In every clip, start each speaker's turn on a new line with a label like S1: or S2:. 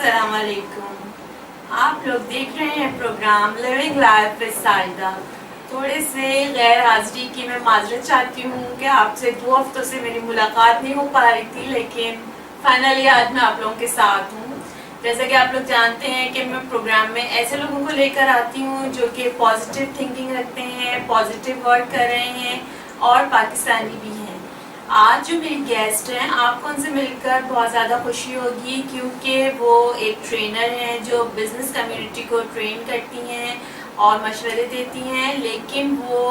S1: अस्सलाम वालेकुम। आप लोग देख रहे हैं programme living life with Sajida. थोड़े से गैर हाजिरी की मैं माजरत चाहती हूँ कि आपसे 2 हफ्तों से मेरी मुलाकात नहीं हो पा रही थी, लेकिन फाइनली आज मैं आप लोगों के साथ हूँ। जैसा कि आप लोग जानते हैं कि मैं प्रोग्राम में ऐसे लोगों को लेकर आती हूँ जो कि पॉजिटिव थिंकिंग रखते हैं, पॉजिटिव वर्क कर रहे हैं और पाकिस्तानी भी हैं। आज जो मेरी गेस्ट हैं, आपको उनसे मिलकर बहुत ज़्यादा खुशी होगी, क्योंकि वो एक ट्रेनर हैं जो बिज़नेस कम्युनिटी को ट्रेन करती हैं और मशवरे देती हैं, लेकिन वो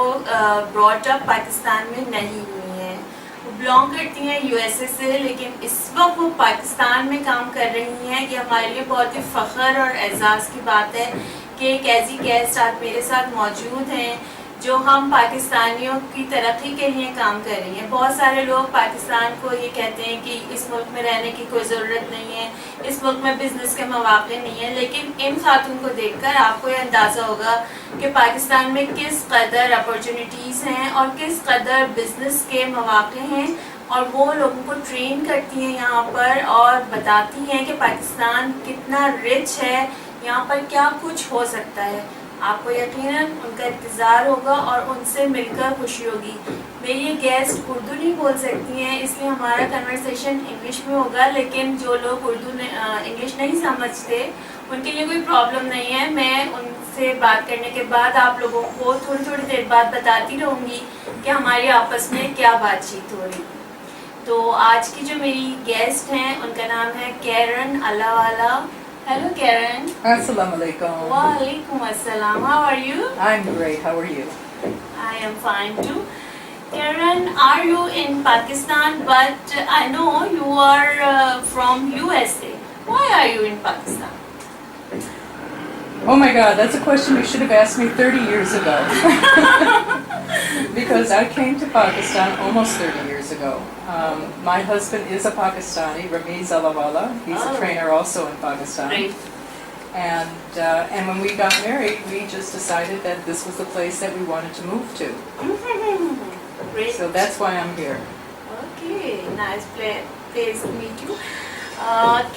S1: ब्रॉट अप पाकिस्तान में नहीं हुई हैं। वो बिलोंग करती हैं यूएसए से, लेकिन इस वक्त वो पाकिस्तान में काम कर रही हैं। ये हमारे लिए बहुत ही फ़ख्र और एजाज़ की बात है कि एक ऐसी गेस्ट आज मेरे साथ मौजूद हैं जो हम पाकिस्तानियों की तरक्की के लिए काम कर रही हैं। बहुत सारे लोग पाकिस्तान को ये कहते हैं कि इस मुल्क में रहने की कोई ज़रूरत नहीं है, इस मुल्क में बिज़नेस के मौक़े नहीं है, लेकिन इन खातून को देखकर आपको ये अंदाज़ा होगा कि पाकिस्तान में किस कदर अपॉर्चुनिटीज़ हैं और किस कदर बिज़नेस के मौक़े हैं। और वो लोगों को ट्रेन करती हैं यहाँ पर और बताती हैं कि पाकिस्तान कितना रिच है, यहाँ पर क्या कुछ हो सकता है। आपको यकीनन उनका इंतज़ार होगा और उनसे मिलकर खुशी होगी। मेरी ये गेस्ट उर्दू नहीं बोल सकती हैं, इसलिए हमारा कन्वर्सेशन इंग्लिश में होगा, लेकिन जो लोग उर्दू इंग्लिश नहीं समझते उनके लिए कोई प्रॉब्लम नहीं है। मैं उनसे बात करने के बाद आप लोगों को थोड़ी थोड़ी देर बाद बताती रहूँगी कि हमारी आपस में क्या बातचीत हो रही। तो आज की जो मेरी गेस्ट हैं उनका नाम है Karen अल्लावाला। Hello Karen.
S2: Assalamu alaikum.
S1: Wa alaikum assalam. How are you?
S2: I'm great. How are you?
S1: I am fine too. Karen, are you in Pakistan? But I know you are from USA. Why are you in Pakistan?
S2: Oh my God, that's a question you should have asked me 30 years ago. Because I came to Pakistan almost 30 years ago. My husband is a Pakistani, Ramiz Allawala. He's a trainer also in Pakistan.
S1: Great.
S2: And when we got married, we just decided that this was the place that we wanted to move to.
S1: Great.
S2: So that's why I'm here.
S1: Okay, nice place to meet you.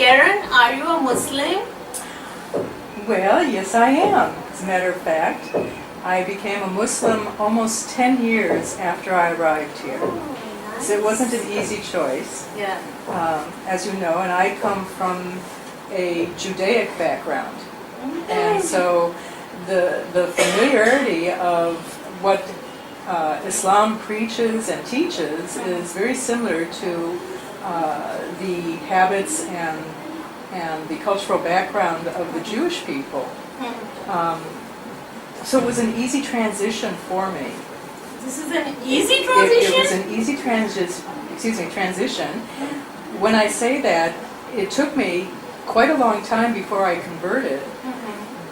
S1: Karen, are you a Muslim?
S2: Well, yes I am. As a matter of fact, I became a Muslim almost 10 years after I arrived here.
S1: Nice.
S2: So it wasn't an easy choice.
S1: Yeah.
S2: As you know, and I come from a Judaic background. And so the familiarity of what Islam preaches and teaches is very similar to the habits and the cultural background of the Jewish people. So it was an easy transition for me.
S1: This is an easy transition?
S2: It was an easy transition. When I say that, it took me quite a long time before I converted.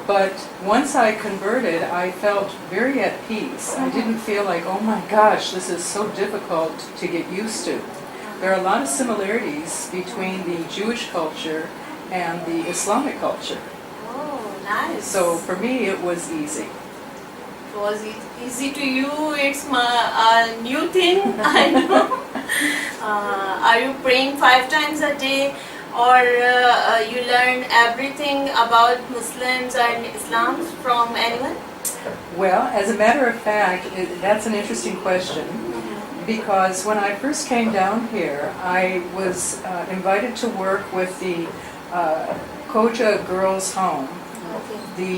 S2: But once I converted, I felt very at peace. I didn't feel like, oh my gosh, this is so difficult to get used to. There are a lot of similarities between the Jewish culture and the Islamic culture.
S1: Oh, nice.
S2: So for me, it was easy.
S1: It was easy to you. It's a new thing, I know. Are you praying 5 times a day, or you learn everything about Muslims and Islam from anyone?
S2: Well, as a matter of fact, that's an interesting question. Because when I first came down here, I was invited to work with the Koja Girls Home.
S1: Okay.
S2: The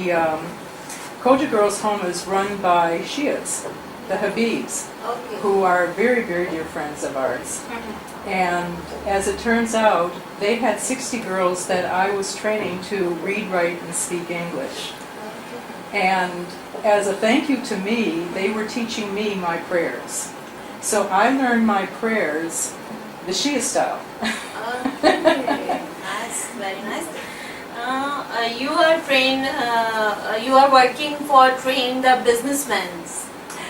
S2: Koja Girls Home is run by Shias, the Habibs,
S1: Okay.
S2: who are very, very dear friends of ours. And as it turns out, they had 60 girls that I was training to read, write, and speak English. And as a thank you to me, they were teaching me my prayers. So I learned my prayers the Shia style.
S1: Okay. Nice, very nice. You are working for training the businessmen.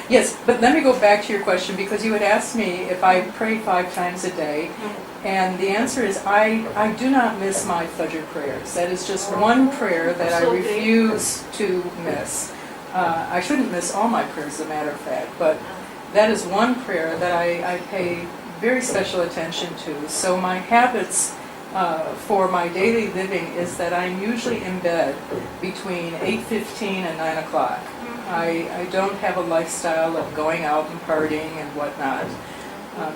S2: Yes, but let me go back to your question, because you had asked me if I pray 5 times a day, and the answer is I do not miss my Fajr prayers. That is just one prayer that I refuse to miss. I shouldn't miss all my prayers, as a matter of fact, but that is one prayer that I pay very special attention to. So my habits for my daily living is that I'm usually in bed between 8:15 and 9 o'clock. I don't have a lifestyle of going out and partying and whatnot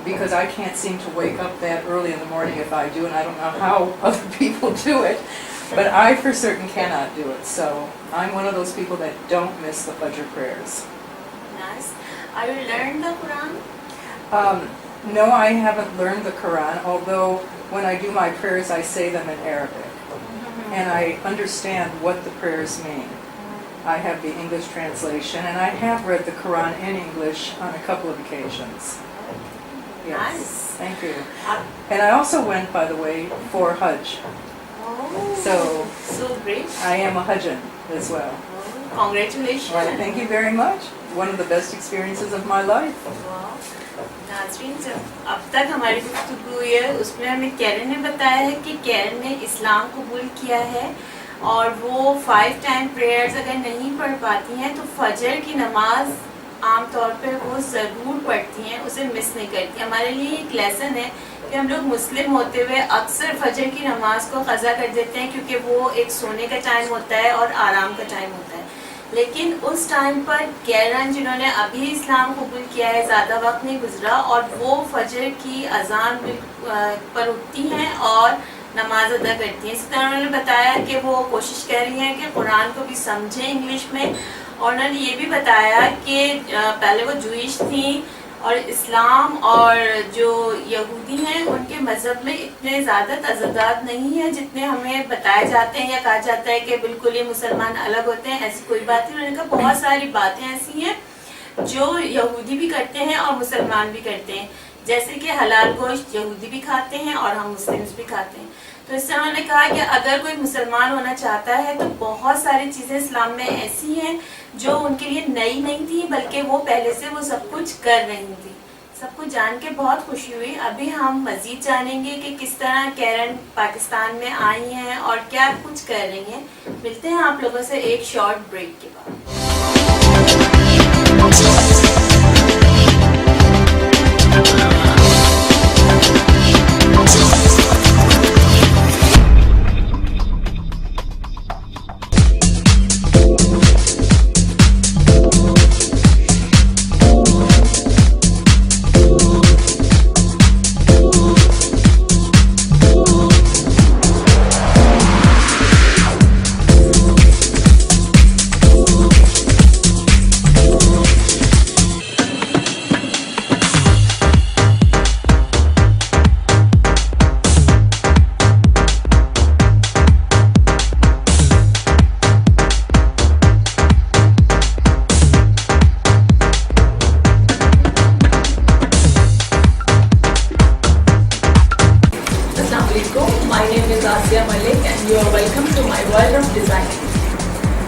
S2: because I can't seem to wake up that early in the morning if I do, and I don't know how other people do it, but I for certain cannot do it. So I'm one of those people that don't miss the Fajr prayers.
S1: Nice. Are you learned the Quran?
S2: No, I haven't learned the Quran, although when I do my prayers I say them in Arabic. And I understand what the prayers mean. I have the English translation, and I have read the Quran in English on a couple of occasions. Yes,
S1: Nice.
S2: thank you. And I also went, by the way, for Hajj.
S1: Oh, so great.
S2: I am a Hajjan as well.
S1: Congratulations.
S2: Right, thank you very much. One of the best experiences of my life.
S1: नाज़रीन, जब अब तक हमारी गुफ्तगू हुई है उसमें हमें कैरन ने बताया है कि कैरन ने इस्लाम कबूल किया है और वो 5 टाइम प्रेयर्स अगर नहीं पढ़ पाती हैं तो फजर की नमाज आमतौर पे वो ज़रूर पढ़ती हैं, उसे मिस नहीं करती। हमारे लिए एक लेसन है कि हम लोग मुस्लिम होते हुए अक्सर फजर की नमाज को क़ज़ा कर देते हैं क्योंकि वो एक सोने का टाइम होता है और आराम का टाइम होता है। लेकिन उस टाइम पर कैरन जिन्होंने अभी इस्लाम कबूल किया है, ज़्यादा वक्त नहीं गुजरा और वो फजर की अजान पर उठती हैं और नमाज अदा करती हैं। इसी तरह उन्होंने बताया कि वो कोशिश कर रही हैं कि कुरान को भी समझें इंग्लिश में, और उन्होंने ये भी बताया कि पहले वो जूइश थी और इस्लाम और जो यहूदी हैं उनके मज़हब में इतने ज़्यादा तज़ादात नहीं है जितने हमें बताए जाते हैं या कहा जाता है कि बिल्कुल ये मुसलमान अलग होते हैं। ऐसी कोई बात नहीं। उन्होंने कहा बहुत सारी बातें ऐसी हैं जो यहूदी भी करते हैं और मुसलमान भी करते हैं, जैसे कि हलाल गोश्त यहूदी भी खाते हैं और हम मुस्लिम्स भी खाते हैं। तो इस तरह उन्होंने कहा कि अगर कोई मुसलमान होना चाहता है तो बहुत सारी चीज़ें इस्लाम में ऐसी हैं जो उनके लिए नई नहीं थी, बल्कि वो पहले से वो सब कुछ कर रही थी। सब कुछ जान के बहुत खुशी हुई। अभी हम मज़ीद जानेंगे कि किस तरह कैरन पाकिस्तान में आई हैं और क्या कुछ कर रही हैं। मिलते हैं आप लोगों से एक शॉर्ट ब्रेक के बाद।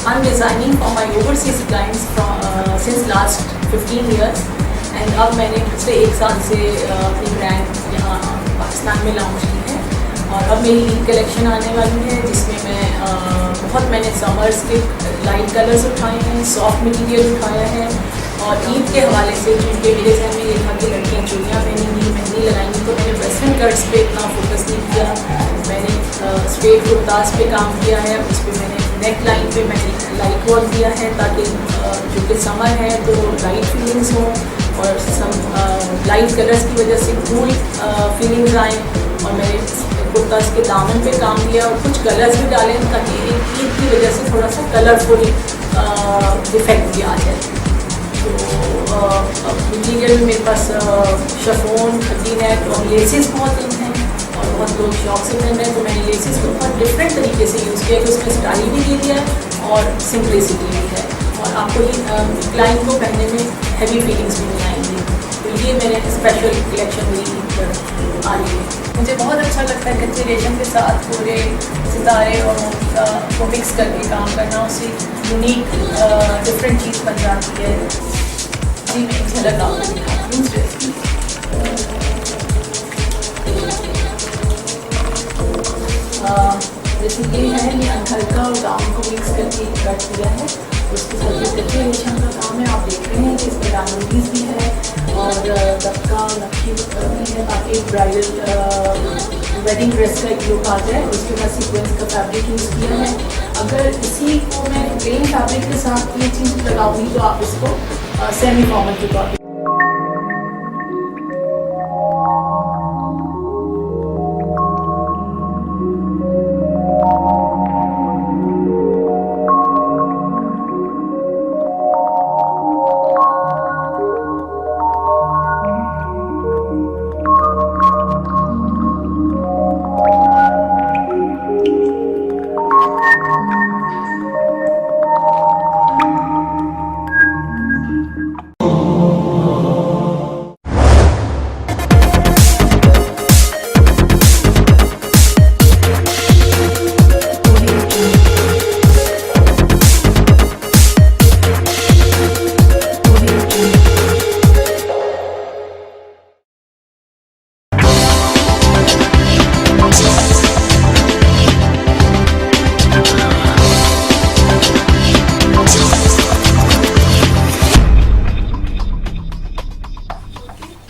S3: I'm designing for my overseas clients since last 15 years and अब मैंने पिछले 1 साल से अपनी ब्रांड यहाँ पाकिस्तान में लॉन्च की है और अब मेरी ईद कलेक्शन आने वाली है जिसमें मैंने समर्स के लाइट कलर्स उठाए हैं, सॉफ्ट मटेरियल उठाया है और ईद के हवाले से क्योंकि मेरे जहन में ये था कि लड़कियाँ चूड़ियाँ पहनेंगी, मेहंदी लगाएंगी, तो मैंने वेस्टर्न कट्स पे इतना फोकस नहीं किया। मैंने स्ट्रेट कुर्तास पे काम किया है, उस पर मैंने नेक लाइन पे मैंने लाइट वर्क दिया है ताकि जो कि समर है तो लाइट फीलिंग्स हों और सम लाइट कलर्स की वजह से कूल फीलिंग्स आएँ। और मैंने कुर्तास के दामन पे काम किया और कुछ कलर्स भी डाले ताकि ईद की वजह से थोड़ा सा कलरफुल इफेक्ट भी आ जाए। तो मटीरियल में मेरे पास शफोन, नेट और लेसेस बहुत इन हैं और बहुत लोग शौक से पहन रहे हैं, तो मैंने लेसेस को बहुत डिफरेंट तरीके से यूज़ किया कि उसमें स्टाइल भी दे दिया और सिंपलिसिटी भी है और आपको ये क्लाइंट को पहनने में हैवी फीलिंग्स भी नहीं आएंगी। तो ये मेरे स्पेशल कलेक्शन मेरी आ रही है। मुझे बहुत अच्छा लगता है कच्चे रेशम के साथ पूरे सितारे और को मिक्स करके काम करना, उससे यूनिक डिफरेंट चीज़ बन जाती है। जी मैं एक झलक आपको दिखाती हूँ ड्रेस की। जैसे ये है, ये हल्का और गाउन को मिक्स करके कट दिया है, उसके साथ ये कच्चे रेशम का काम है। आप देख रहे हैं कि इसमें डायमंडीज भी है और दबका नक्शी भी है ताकि ब्राइडल वेडिंग ड्रेस का एक लुक आता है, उसके बाद सीक्वेंस का फैब्रिक यूज़ किया है। अगर इसी को मैं प्लेन फैब्रिक के साथ ये चीज़ लगाऊंगी तो आप इसको सेमी फॉर्मल के तौर पे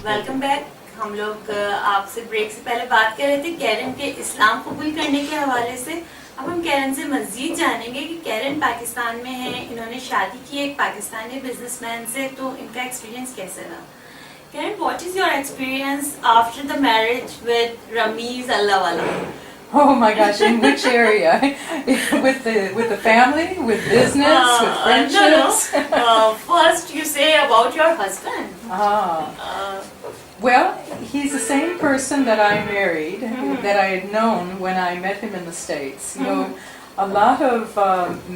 S1: वेलकम बैक। हम लोग आपसे ब्रेक से पहले बात कर रहे थे कैरन के इस्लाम कबूल करने के हवाले से। अब हम कैरन से मजीद जानेंगे कि कैरन पाकिस्तान में है, इन्होंने शादी की एक पाकिस्तानी बिजनेसमैन से, तो इनका एक्सपीरियंस कैसे रहा? Karen, what is your experience after the marriage with Rameez Allawala?
S2: Oh my gosh, in which area? with the family, with business, with friendships?
S1: No. First you say about your husband.
S2: Well, he's the same person that I married, that I had known when I met him in the States. You know, a lot of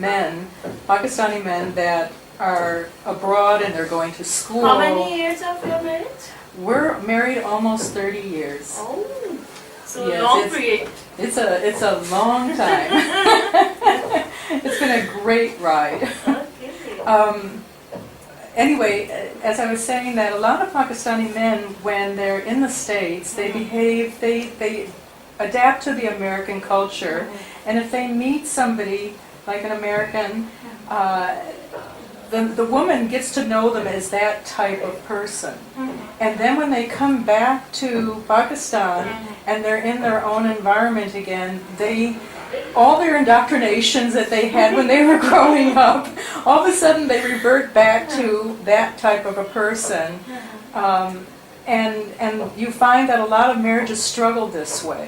S2: men, Pakistani men that are abroad and they're going to school.
S1: How many years of your marriage?
S2: We're married almost 30 years.
S1: Oh, so
S2: Yes,
S1: long period.
S2: It's a long time. It's been a great ride.
S1: Okay.
S2: Anyway, as I was saying, that a lot of Pakistani men, when they're in the States, they behave, they adapt to the American culture, and if they meet somebody like an American, the woman gets to know them as that type of person. And then when they come back to Pakistan and they're in their own environment again, all their indoctrinations that they had when they were growing up, all of a sudden they revert back to that type of a person. And you find that a lot of marriages struggle this way,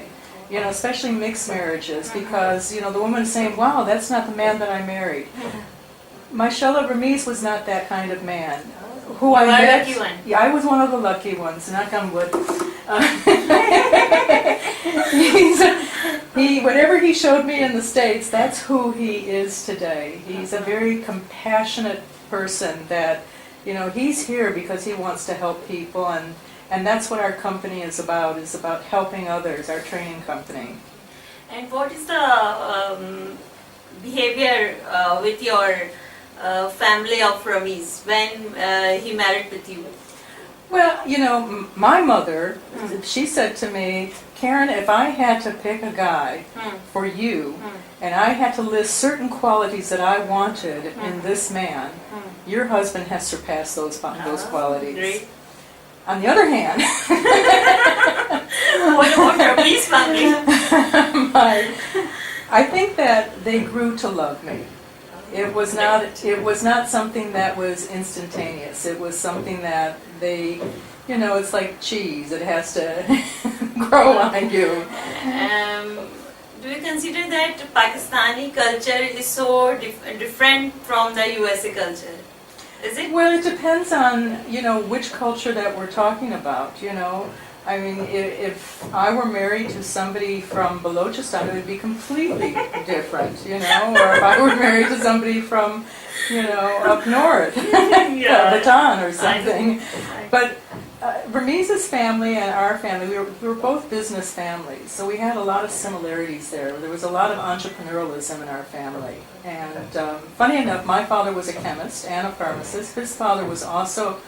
S2: you know, especially mixed marriages, because, you know, the woman is saying, wow, that's not the man that I married. Mashallah, Ramiz was not that kind of man. Who I met,
S1: lucky one.
S2: Yeah, I was one of the lucky ones, knock on wood. Whatever he showed me in the States, that's who he is today. He's a very compassionate person that, you know, he's here because he wants to help people, and that's what our company is about helping others, our training company.
S1: And what is the behavior with your family of Ramiz when he married with you?
S2: Well, you know, my mother, she said to me, Karen, if I had to pick a guy for you, and I had to list certain qualities that I wanted in this man, your husband has surpassed those qualities.
S1: Great.
S2: On the other hand,
S1: what about Ramiz family?
S2: I think that they grew to love me. It was not something that was instantaneous. It was something that they, you know, it's like cheese. It has to grow on you.
S1: Do you consider that Pakistani culture is so different from the USA culture? Is it?
S2: Well, it depends on, you know, which culture that we're talking about, you know. I mean, if I were married to somebody from Balochistan, it would be completely different, you know, or if I were married to somebody from, you know, up north, Bataan or something. But Ramiz's family and our family, we were both business families, so we had a lot of similarities there. There was a lot of entrepreneurialism in our family. And funny enough, my father was a chemist and a pharmacist. His father was also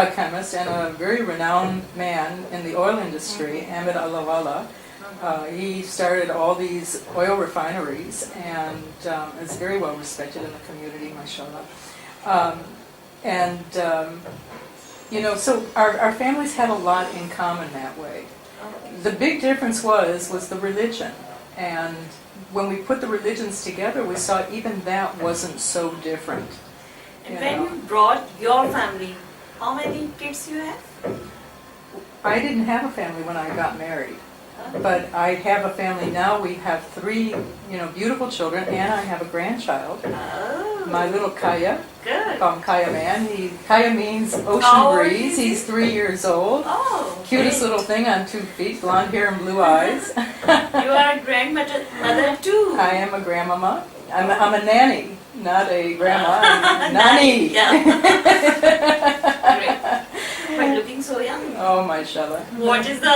S2: a chemist and a very renowned man in the oil industry, Allawala. He started all these oil refineries and is very well respected in the community, mashallah. You know, so our families had a lot in common that way. The big difference was the religion. And when we put the religions together, we saw even that wasn't so different.
S1: And when you brought your family, how many kids you have?
S2: I didn't have a family when I got married. But I have a family now. We have 3, beautiful children, and I have a grandchild.
S1: Oh.
S2: My little Kaya.
S1: Good.
S2: Call him Kaya Man. Kaya means ocean
S1: How old
S2: breeze.
S1: is he?
S2: He's 3 years old.
S1: Oh.
S2: Cutest
S1: great.
S2: little thing on 2 feet, blonde hair and blue eyes.
S1: You are a grandmother too.
S2: I am a grandmama. I'm a nanny, not a grandma. I'm nanny.
S1: Yeah. Great. But looking so young.
S2: Oh, mashallah.
S1: What is the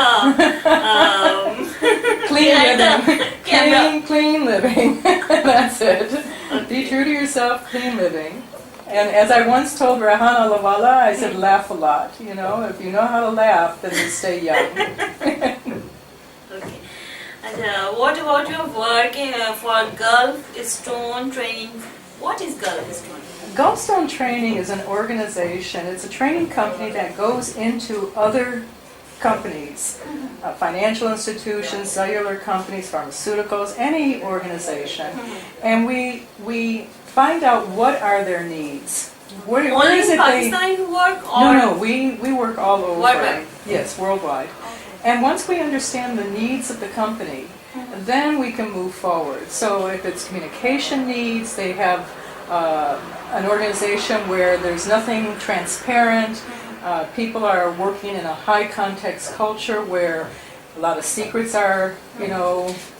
S2: Clean
S1: behind the
S2: living.
S1: camera?
S2: Clean living. That's it. Be true to yourself, clean living. And as I once told Rahan Allawala, I said, laugh a lot. If you know how to laugh, then you stay young.
S1: Okay. And what about your work for Gulf Stone Training? What is Gulf Stone?
S2: Gulfstone Training is an organization. It's a training company that goes into other companies, financial institutions, cellular companies, pharmaceuticals, any organization, and we find out what are their needs. Where
S1: Only
S2: is
S1: in
S2: it
S1: Pakistan you work, or
S2: No, we work all over.
S1: Worldwide?
S2: Yes, worldwide. And once we understand the needs of the company, then we can move forward. So if it's communication needs, they have an organization where there's nothing transparent. People are working in a high context culture where a lot of secrets are,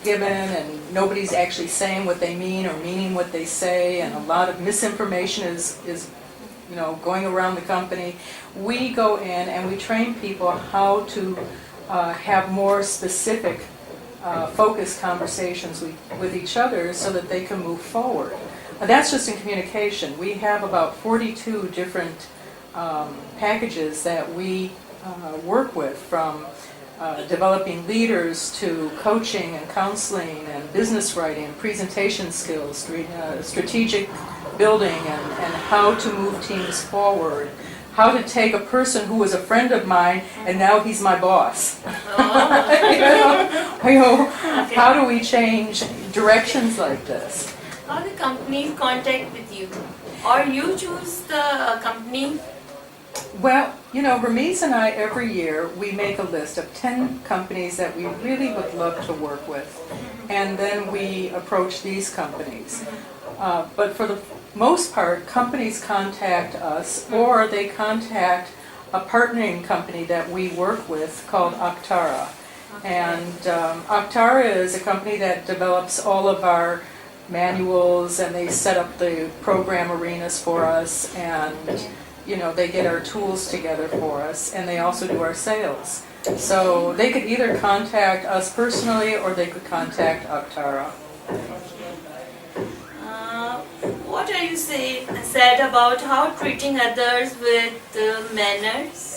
S2: given, and nobody's actually saying what they mean or meaning what they say, and a lot of misinformation is going around the company. We go in and we train people how to have more specific, focused conversations with each other so that they can move forward. That's just in communication. We have about 42 different packages that we work with, from developing leaders to coaching and counseling and business writing, presentation skills, strategic building, and how to move teams forward. How to take a person who was a friend of mine and now he's my boss. How do we change directions like this?
S1: how the companies contact with you, or you choose the company?
S2: Well, Ramiz and I, every year, we make a list of 10 companies that we really would love to work with. And then we approach these companies. But for the most part, companies contact us, or they contact a partnering company that we work with called Aktara. And Aktara is a company that develops all of our manuals, and they set up the program arenas for us, and they get our tools together for us, and they also do our sales. So they could either contact us personally, or they could contact Aktara.
S1: What are you said about how treating others with manners?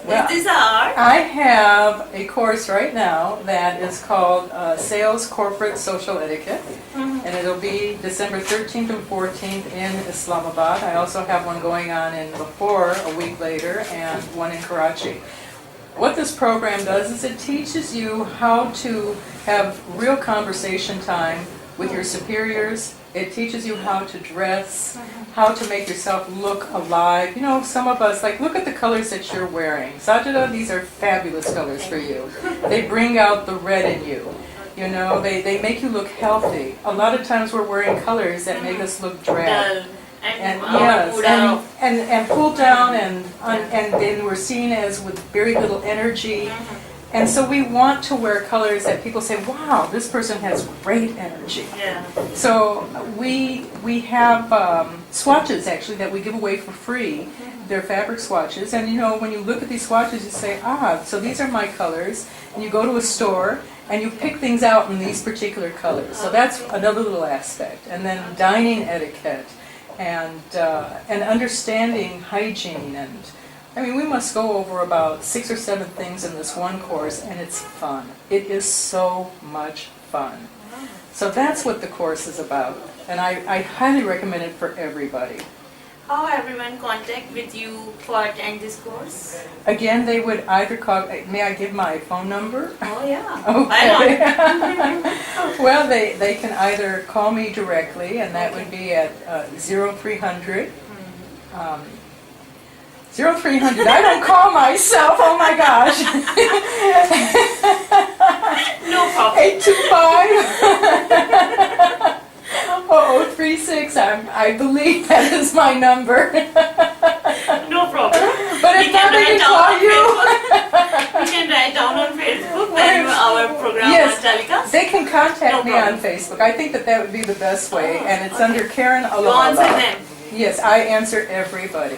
S2: Well,
S1: Is this art?
S2: I have a course right now that is called Sales Corporate Social Etiquette, and it'll be December 13th and 14th in Islamabad. I also have one going on in Lahore a week later, and one in Karachi. What this program does is it teaches you how to have real conversation time with your superiors. It teaches you how to dress, how to make yourself look alive. Some of us, look at the colors that you're wearing. Sajida, these are fabulous colors for you. They bring out the red in you. They make you look healthy. A lot of times we're wearing colors that make us look drab. And pulled down, and then we're seen as with very little energy. And so we want to wear colors that people say, wow, this person has great energy.
S1: Yeah.
S2: So we have swatches, actually, that we give away for free. They're fabric swatches. And, when you look at these swatches, you say, so these are my colors. And you go to a store, and you pick things out in these particular colors. So that's another little aspect. And then dining etiquette, and understanding hygiene, and we must go over about 6 or 7 things in this one course, and it's fun. It is so much fun. So that's what the course is about, and I highly recommend it for everybody.
S1: How everyone contact with you for attend this course?
S2: Again, they would either call. May I give my phone number?
S1: Oh yeah.
S2: Okay.
S1: Why not?
S2: Well, they can either call me directly, and that would be at 0300. 0300. I don't call myself. Oh my gosh.
S1: No problem.
S2: 825. 0036. I believe that is my number.
S1: No problem.
S2: But if not, they can call you.
S1: We can write down on Facebook when our program
S2: Yes,
S1: on telecast.
S2: they can contact
S1: No
S2: me
S1: problem.
S2: on Facebook. I think that would be the best way, and it's under Karen
S1: You answer
S2: Allawala.
S1: them.
S2: Yes, I answer everybody.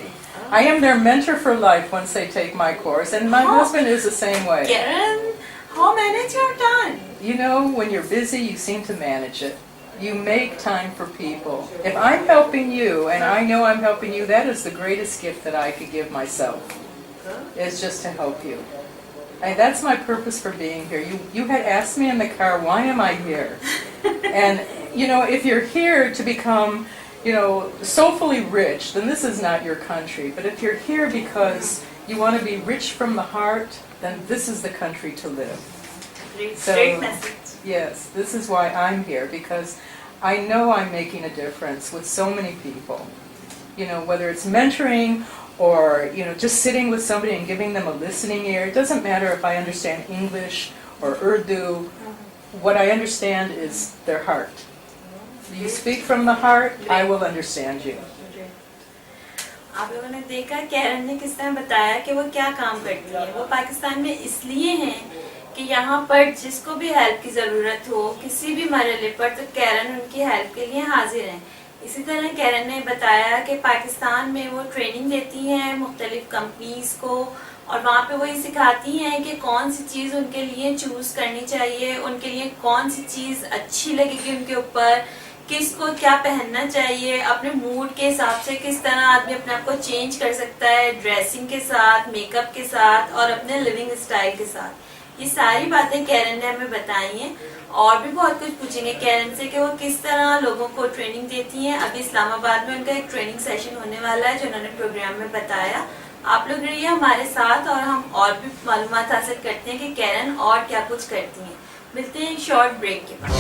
S2: I am their mentor for life once they take my course, and my husband is the same way.
S1: Karen, how manage your time?
S2: You know, when you're busy, you seem to manage it. You make time for people. If I'm helping you, and I know I'm helping you, that is the greatest gift that I could give myself. It's just to help you. And that's my purpose for being here. You had asked me in the car, why am I here? And, you know, if you're here to become, you know, soulfully rich, then this is not your country. But if you're here because you want to be rich from the heart, then this is the country to live.
S1: Great message.
S2: Yes, this is why I'm here, because I know I'm making a difference with so many people. You know, whether it's mentoring or, you know, just sitting with somebody and giving them a listening ear. It doesn't matter if I understand English or Urdu. What I understand is their heart. You speak from the heart, I will understand you.
S1: आप लोगों ने देखा Karen ने किस तरह बताया कि वो क्या काम करती है। वो पाकिस्तान में इसलिए हैं कि यहाँ पर जिसको भी हेल्प की ज़रूरत हो किसी भी मरहले पर, तो कैरन उनकी हेल्प के लिए हाजिर हैं। इसी तरह कैरन ने बताया कि पाकिस्तान में वो ट्रेनिंग देती हैं मुख्तलिफ कंपनीज को, और वहाँ पे वो ये सिखाती हैं कि कौन सी चीज़ उनके लिए चूज़ करनी चाहिए, उनके लिए कौन सी चीज़ अच्छी लगेगी उनके ऊपर, किसको क्या पहनना चाहिए, अपने मूड के हिसाब से किस तरह आदमी अपने आप को चेंज कर सकता है, ड्रेसिंग के साथ, मेकअप के साथ और अपने लिविंग स्टाइल के साथ। ये सारी बातें कैरन ने हमें बताई हैं। और भी बहुत कुछ पूछेंगे कैरन से कि वो किस तरह लोगों को ट्रेनिंग देती हैं। अभी इस्लामाबाद में उनका एक ट्रेनिंग सेशन होने वाला है जो उन्होंने प्रोग्राम में बताया। आप लोग रहिए हमारे साथ और हम और भी मालूमात हासिल करते हैं कि कैरन और क्या कुछ करती हैं। मिलते हैं एक शॉर्ट ब्रेक के बाद।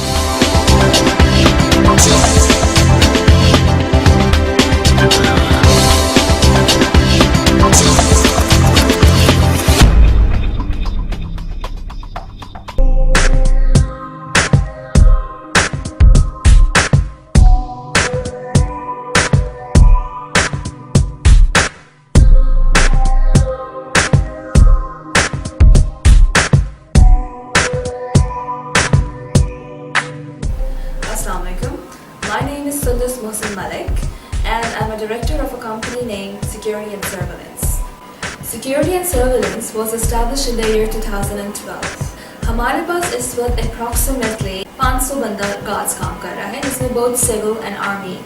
S4: Director of a company named Security and Surveillance. Security and Surveillance was established in the year 2012. हमारे पास इस वक्त approximately 500 बंदा guards काम कर रहा है, जिसमें both civil and army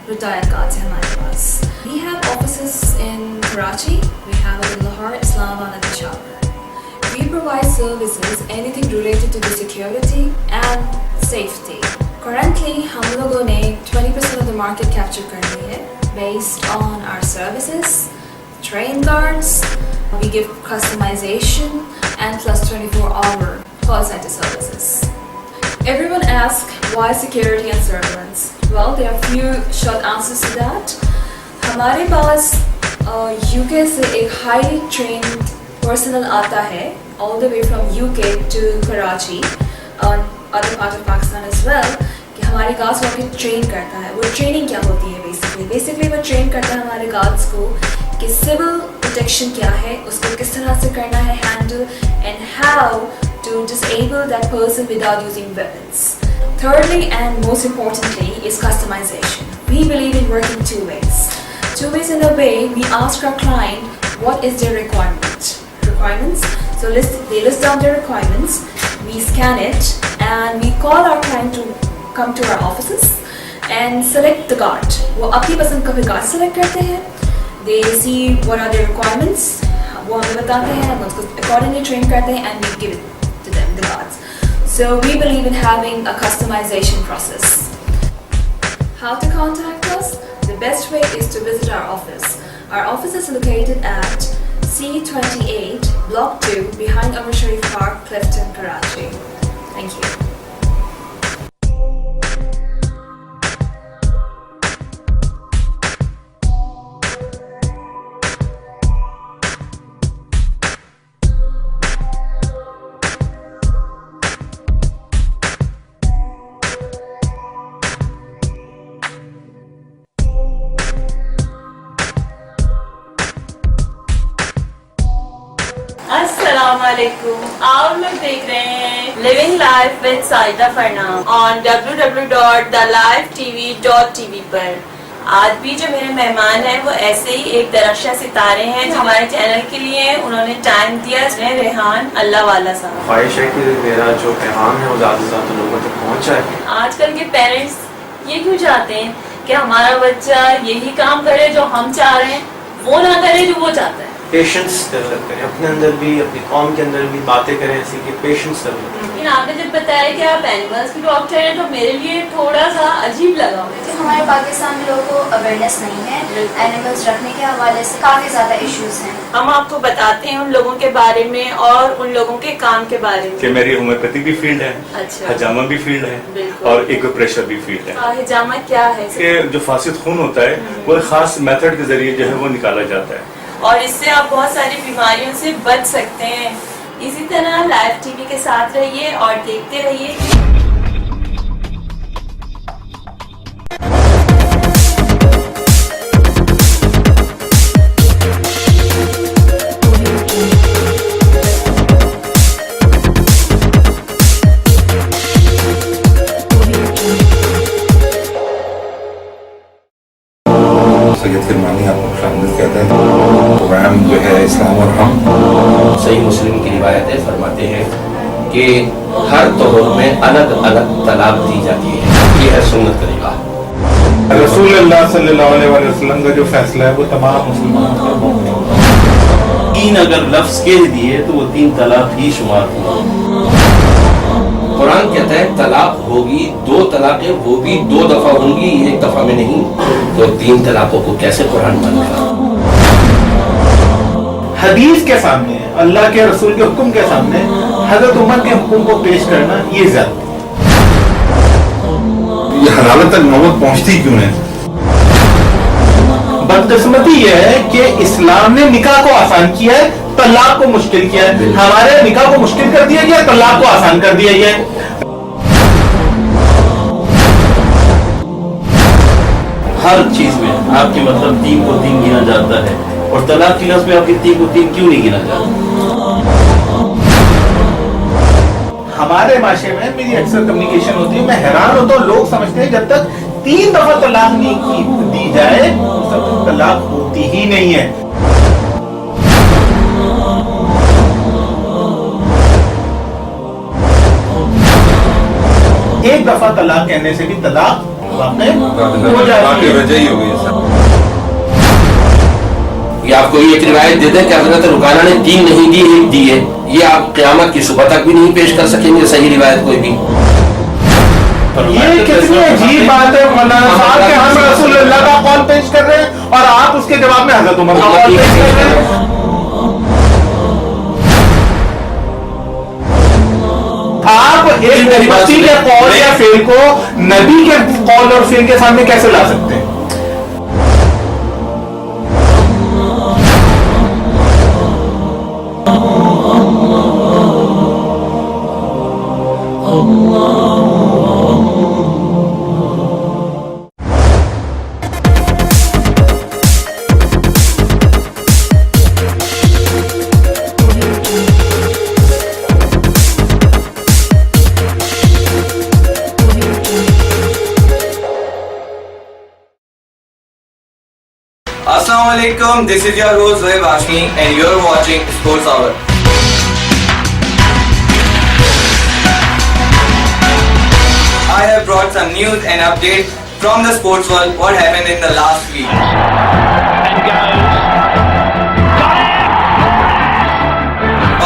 S4: retired guards हैं हमारे पास. We have offices in Karachi, we have it in Lahore, Islamabad and Peshawar. We provide services anything related to the security and safety. Currently हम लोगों ने 20% of the market capture कर ली है. Based on our services, train guards, we give customization and plus 24-hour call center services. Everyone asks why security and surveillance? Well, there are few short answers to that. हमारे पास UK से एक highly trained personnel आता है, all the way from UK to Karachi and other part of Pakistan as well. कि हमारे guards को आके train करता है। वो ट्रेनिंग क्या होती है बेसिकली वो ट्रेन करता है हमारे गार्ड्स को कि सिविल प्रोटेक्शन क्या है, उसको किस तरह से करना है handle, and how to disable that person without using weapons. Thirdly and most importantly is customization. We believe in working two ways. Two ways in a way we ask our client what is their requirements. So they list down their requirements, we scan it and we call our client to come to our offices and select the guard. वो अपनी पसंद का भी guard select करते हैं. They see what are their requirements. वो हमें बताते हैं, हम उसको accordingly train करते हैं and we give it to them, the guards. So we believe in having a customization process. How to contact us? The the best way is to visit our office. Our office is located at C28, Block 2, behind Umar Sharif Park, Clifton, Karachi. Thank you.
S1: अस्सलामुअलैकुम, आप लोग देख रहे हैं living life with Sajida Farnam on www.thelifetv.tv पर। आज भी जो मेरे मेहमान हैं वो ऐसे ही एक दरख्शा सितारे हैं जो हमारे चैनल के लिए उन्होंने टाइम दिया। रेहान अल्लावाला साहब।
S5: ख्वाहिश है कि मेरा जो पैगाम है वो ज़्यादा से ज़्यादा लोगों तक पहुँच जाए।
S1: आजकल के पेरेंट्स ये क्यों चाहते हैं कि हमारा बच्चा यही काम करे जो हम चाह रहे हैं, वो ना करे जो वो चाहता है।
S5: पेशेंस डेवलप करें, अपने अंदर भी अपनी कौम के अंदर भी बातें करें ऐसी कि पेशेंस डेवलप करें।
S1: लेकिन आपने जब बताया कि आप एनिमल्स के डॉक्टर हैं तो मेरे लिए थोड़ा सा अजीब लगा।
S6: हमारे पाकिस्तान में लोगों को अवेयरनेस नहीं है एनिमल्स रखने के हवाले से, काफ़ी ज़्यादा इश्यूज हैं।
S1: हम आपको बताते हैं उन लोगों के बारे में और उन लोगों के काम के बारे में।
S7: कि मेरी होम्योपैथी भी फील्ड है,
S1: अच्छा,
S7: हजामा भी फील्ड है और एक्यूप्रेशर भी फील्ड है।
S1: हजामा क्या है?
S7: कि जो फासिद खून होता है वो एक खास मेथड के जरिए जो है वो निकाला जाता है
S1: और इससे आप बहुत सारी बीमारियों से बच सकते हैं। इसी तरह लाइव टीवी के साथ रहिए और देखते रहिए।
S8: प्रोग्राम जो है इस्लाम और हम
S9: सही मुस्लिम की रिवायतें फरमाते हैं कि हर तौर में अलग अलग तलाक दी जाती है। ये है सुन्नत तरीका।
S8: रसूलुल्लाह सल्लल्लाहु अलैहि वसल्लम का जो फैसला है वो तमाम मुसलमानों पर मुकम्मल है।
S9: तीन अगर लफ्ज कह दिए तो वो 3 तलाक ही शुमार हुआ। कुरान कहता है तलाक होगी, 2 तलाकें वो भी 2 दफा होंगी, 1 दफा में नहीं। तो 3 तलाकों को कैसे कुरान मानेगा?
S8: हदीस के सामने, अल्लाह के रसूल के हुक्म के सामने हजरत उमर के हुक्म को पेश करना ये ज्यादती है। ये हलालत तक नौबत पहुंचती क्यों है? बदकिस्मती यह है कि इस्लाम ने निकाह को आसान किया है, तलाक को मुश्किल किया है। हमारे निकाह को मुश्किल कर दिया गया, तलाक को आसान कर दिया गया है।
S9: हर चीज में आपके मतलब 3 को 3 गिना जाता है और तलाक की लफ्ज में आपके 3 को 3 क्यों नहीं गिना जाता?
S8: हमारे माशरे में मेरी अक्सर कम्युनिकेशन होती है, मैं हैरान होता हूँ। लोग समझते हैं जब तक 3 दफा तलाक नहीं दी जाए तब तक तलाक होती ही नहीं है। एक दफा तलाक कहने से भी तलाक वाक़ई हो जाती है।
S9: ये आपको एक रिवायत दे दें कि हजरत रुकाना ने 3 नहीं दी, 1 दी है। ये आप क़यामत की सुबह तक भी नहीं पेश कर सकेंगे सही रिवायत कोई भी।
S8: ये कितनी अजीब बात है मौलाना साहब कि हम रसूलुल्लाह का कौल पेश कर रहे हैं और आप उसके जवाब में हजरत उमर का कौल पेश कर रहे हैं। आप एक नबी के कौल या फेल को नबी के कौल और फेल के सामने कैसे ला सकते हैं?
S10: Assalamualaikum, this is your host Zohaib Hashmi and you're watching Sports Hour. I have brought some news and updates from the sports world, what happened in the last week.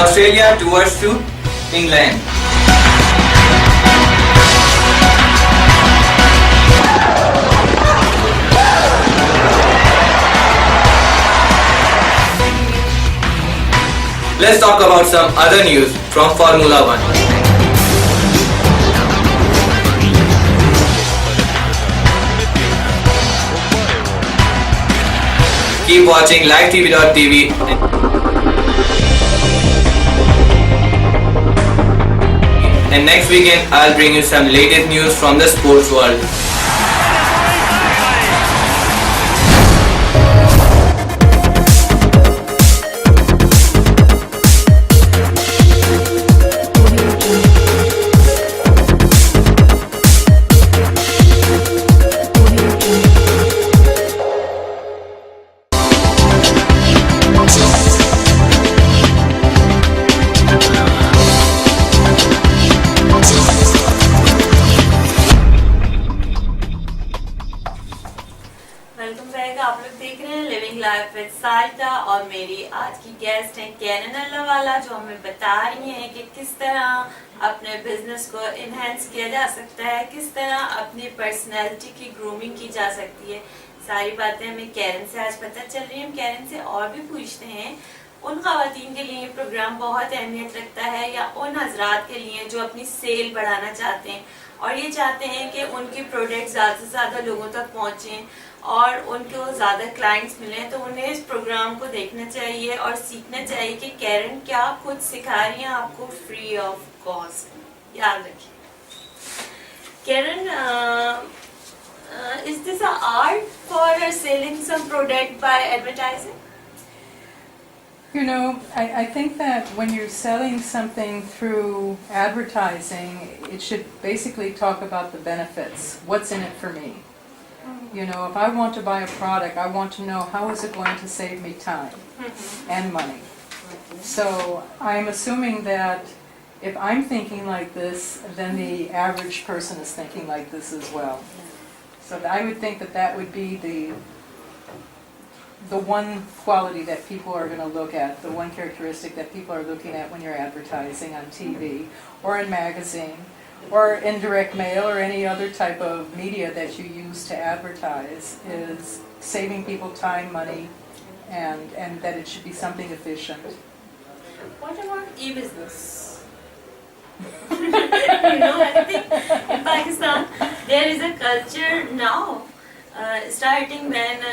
S10: Australia tours to England. let's talk about some other news from Formula One. Keep watching livetv.tv. And next weekend, I'll bring you some latest news from the sports world.
S1: Welcome back. आप लोग देख रहे हैं living life with Sajida और मेरी आज की guest हैं कैरन अल्लावाला, जो हमें बता रही हैं कि किस तरह अपने बिजनेस को इनहेंस किया जा सकता है, किस तरह अपनी पर्सनैलिटी की ग्रूमिंग की जा सकती है। सारी बातें हमें कैरन से आज पता चल रही है। हम कैरन से और भी पूछते हैं उन खवातीन के लिए प्रोग्राम बहुत अहमियत रखता है या उन हजरात के लिए जो अपनी सेल बढ़ाना चाहते हैं और ये चाहते हैं कि उनकी प्रोडक्ट ज़्यादा से ज़्यादा लोगों तक पहुँचें और उनको ज़्यादा क्लाइंट्स मिलें, तो उन्हें इस प्रोग्राम को देखना चाहिए और सीखना चाहिए कि कैरन क्या खुद सिखा रही हैं आपको फ्री ऑफ कॉस्ट। याद रखिए Karen, is this an art for selling some product by advertising?
S2: You know, I think that when you're selling something through advertising, it should basically talk about the benefits. What's in it for me? You know, if I want to buy a product, I want to know how is it going to save me time and money. So I'm assuming that if I'm thinking like this, then the average person is thinking like this as well. So I would think that that would be the one quality that people are going to look at, the one characteristic that people are looking at when you're advertising on TV or in magazine or in direct mail or any other type of media that you use to advertise, is saving people time, money, and that it should be something efficient.
S1: What about e-business? You know, I think in Pakistan there is a culture now, starting when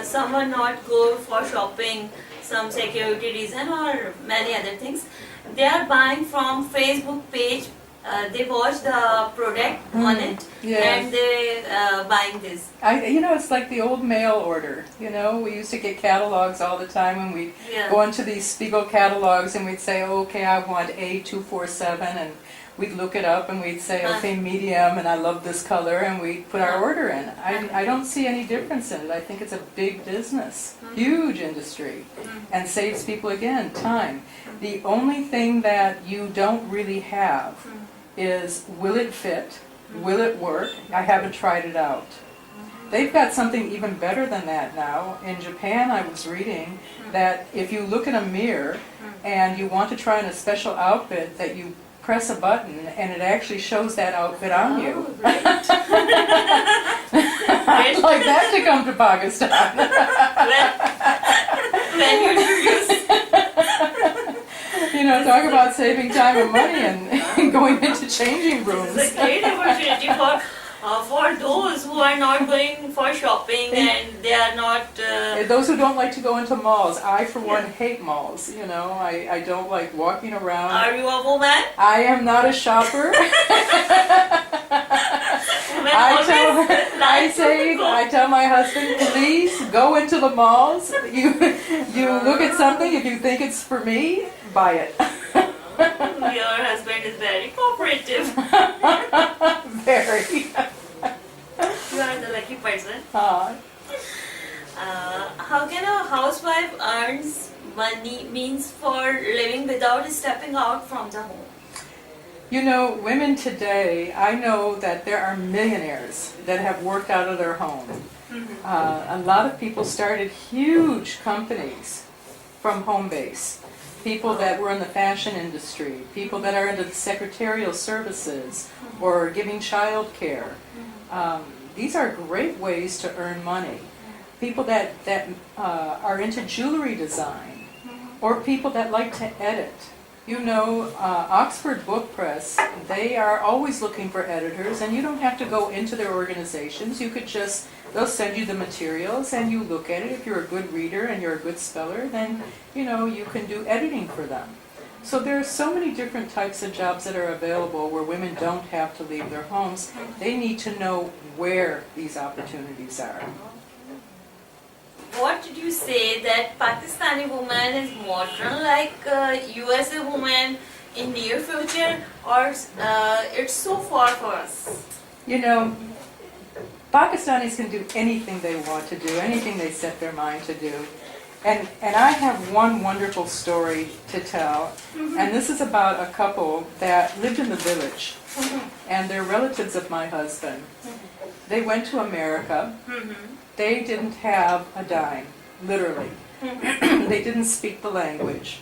S1: someone not go for shopping, some security reason or many other things, they are buying from Facebook page. They watch the product on it and they buying this.
S2: You know, it's like the old mail order. You know, we used to get catalogs all the time, and we'd go into these Spiegel catalogs and we'd say, oh, okay, I want A247, and we'd look it up and we'd say, okay, medium, and I love this color, and we'd put our order in. I don't see any difference in it. I think it's a big business, huge industry, and saves people, again, time. The only thing that you don't really have is, will it fit? Will it work? I haven't tried it out. They've got something even better than that now. In Japan, I was reading that if you look in a mirror and you want to try on a special outfit, that you press a button and it actually shows that outfit on you. I'd like that to come to Pakistan.
S1: When you introduce.
S2: You know, talk about saving time and money and going into changing rooms.
S1: It's a great opportunity for those who are not going for shopping and they are not...
S2: Those who don't like to go into malls. I, for one, hate malls. You know, I don't like walking around.
S1: Are you a woman?
S2: I am not a shopper. I tell my husband, please go into the malls. You look at something, if you think it's for me, buy it.
S1: Your husband is very cooperative.
S2: Very.
S1: You are the lucky person. How can a housewife earns money, means for living without stepping out from the home?
S2: You know, women today, I know that there are millionaires that have worked out of their home. A lot of people started huge companies from home base. People that were in the fashion industry, people that are into the secretarial services or giving child care. These are great ways to earn money. People that are into jewelry design. or people that like to edit. You know, Oxford Book Press, they are always looking for editors, and you don't have to go into their organizations. You could just, they'll send you the materials and you look at it. If you're a good reader and you're a good speller, then, you know, you can do editing for them. So there are so many different types of jobs that are available where women don't have to leave their homes. They need to know where these opportunities are.
S1: What did you say that Pakistani woman is modern like USA woman in near future, or it's so far for us?
S2: You know, Pakistanis can do anything they want to do, anything they set their mind to do. And I have one wonderful story to tell, and this is about a couple that lived in the village, and they're relatives of my husband. They went to America. They didn't have a dime, literally. They didn't speak the language.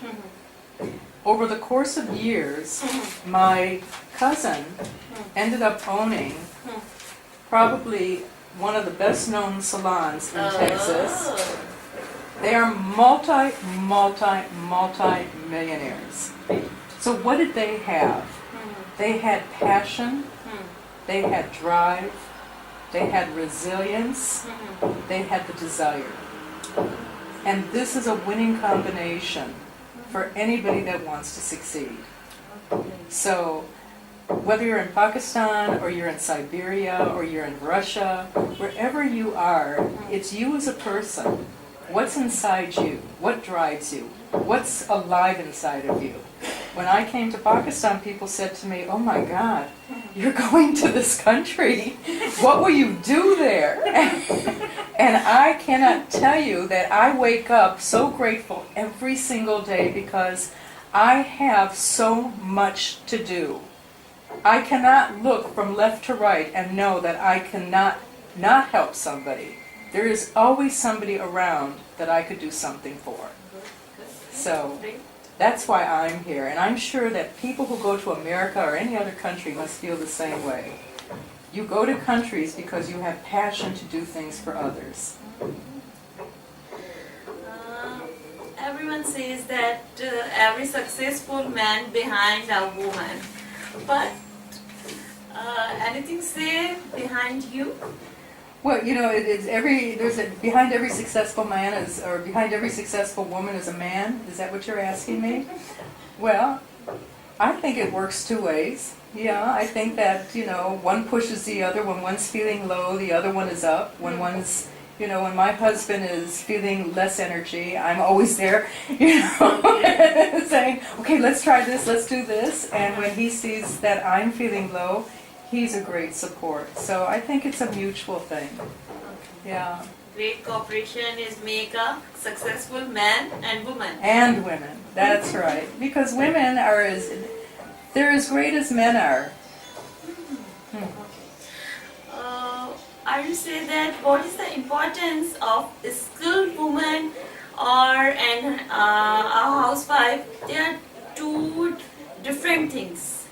S2: Over the course of years, my cousin ended up owning probably one of the best-known salons in Texas. They are multi-millionaires. So what did they have? They had passion, they had drive, they had resilience, they had the desire. And this is a winning combination for anybody that wants to succeed. So whether you're in Pakistan or you're in Siberia or you're in Russia, wherever you are, it's you as a person. What's inside you? What drives you? What's alive inside of you? When I came to Pakistan, people said to me, "Oh my God, you're going to this country. What will you do there?" And I cannot tell you that I wake up so grateful every single day because I have so much to do. I cannot look from left to right and know that I cannot not help somebody. There is always somebody around that I could do something for. So that's why I'm here. And I'm sure that people who go to America or any other country must feel the same way. You go to countries because you have passion to do things for others.
S1: Everyone says that every successful man behind a woman. But anything say behind you?
S2: Well, you know, behind every successful man or behind every successful woman is a man. Is that what you're asking me? Well, I think it works two ways. Yeah, I think that, you know, one pushes the other. When one's feeling low, the other one is up. When one's, you know, when my husband is feeling less energy, I'm always there, you know, saying, okay, let's try this, let's do this. And when he sees that I'm feeling low, he's a great support. So I think it's a mutual thing. Yeah.
S1: Great cooperation is make a successful man and woman.
S2: And women, that's right. Because women they're as great as men are.
S1: Are you saying that what is the importance of a skilled woman or a housewife? They are two different things.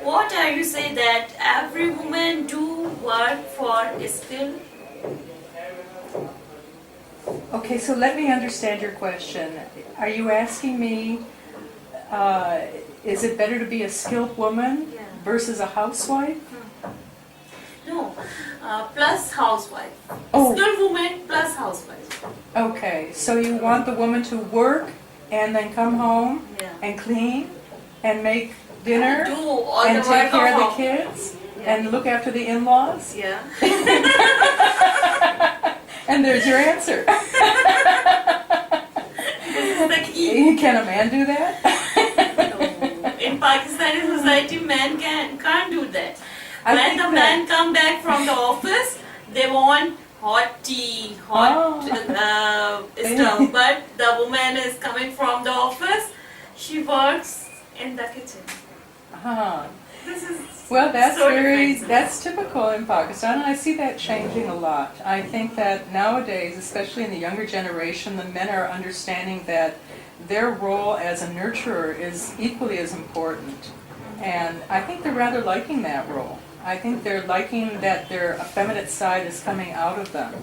S1: What are you saying that every woman do work for a skill?
S2: Okay, so let me understand your question. Are you asking me, is it better to be a skilled woman versus a housewife?
S1: No, plus housewife.
S2: Oh.
S1: Skilled woman plus housewife.
S2: Okay, so you want the woman to work and then come home and clean and make dinner
S1: Do all
S2: and
S1: the
S2: take
S1: work
S2: care of the
S1: home.
S2: kids and look after the in-laws?
S1: Yeah.
S2: And there's your answer.
S1: This is the key.
S2: Can a man do that?
S1: In Pakistani society, men can't do that.
S2: I
S1: When
S2: think
S1: the
S2: that-
S1: men come back from the office, they want hot tea, hot stuff. But the woman is coming from the office, she works in the kitchen. This is
S2: Well, that's
S1: so different.
S2: that's typical in Pakistan, and I see that changing a lot. I think that nowadays, especially in the younger generation, the men are understanding that their role as a nurturer is equally as important. And I think they're rather liking that role. I think they're liking that their effeminate side is coming out of them,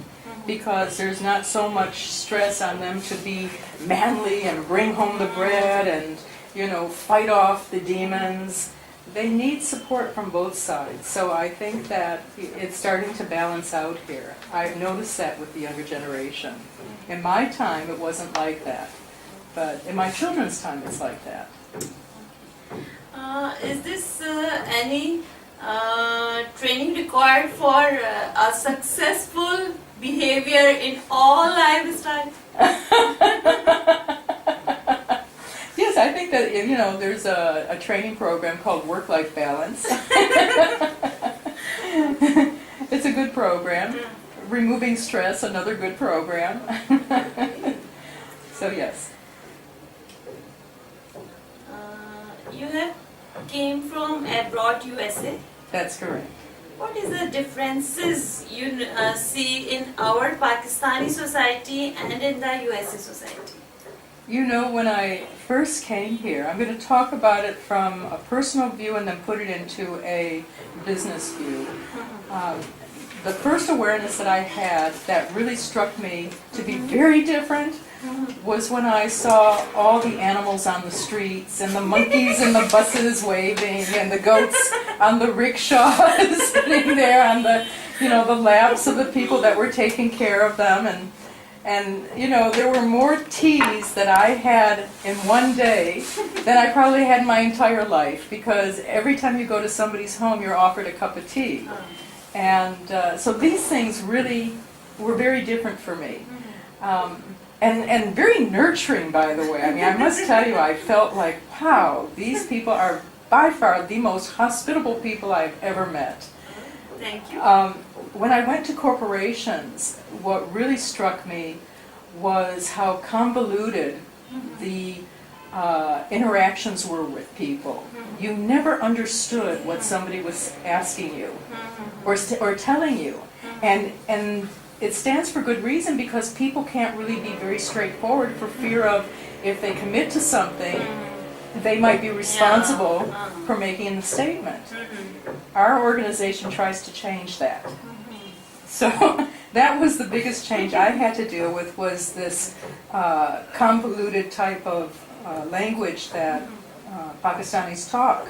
S2: because there's not so much stress on them to be manly and bring home the bread and, you know, fight off the demons. They need support from both sides. So I think that it's starting to balance out here. I've noticed that with the younger generation. In my time, it wasn't like that. But in my children's time, it's like that.
S1: Is this any training required for a successful behavior in all lifestyles?
S2: Yes, I think that, you know, there's a training program called Work-Life Balance. It's a good program. Removing Stress, another good program. So yes.
S1: You have came from abroad, USA.
S2: That's correct.
S1: What is the differences you see in our Pakistani society and in the USA society?
S2: You know, when I first came here, I'm going to talk about it from a personal view and then put it into a business view. The first awareness that I had that really struck me to be very different was when I saw all the animals on the streets and the monkeys in the buses waving and the goats on the rickshaws sitting there on the, you know, the laps of the people that were taking care of them. And you know, there were more teas that I had in one day than I probably had my entire life, because every time you go to somebody's home, you're offered a cup of tea. And so these things really were very different for me. And very nurturing, by the way. I mean, I must tell you, I felt like, wow, these people are by far the most hospitable people I've ever met.
S1: Thank you.
S2: When I went to corporations, what really struck me was how convoluted the interactions were with people. You never understood what somebody was asking you or telling you. And it stands for good reason, because people can't really be very straightforward for fear of, if they commit to something, they might be responsible for making a statement. Our organization tries to change that. So that was the biggest change I had to deal with, was this convoluted type of language that Pakistanis talk.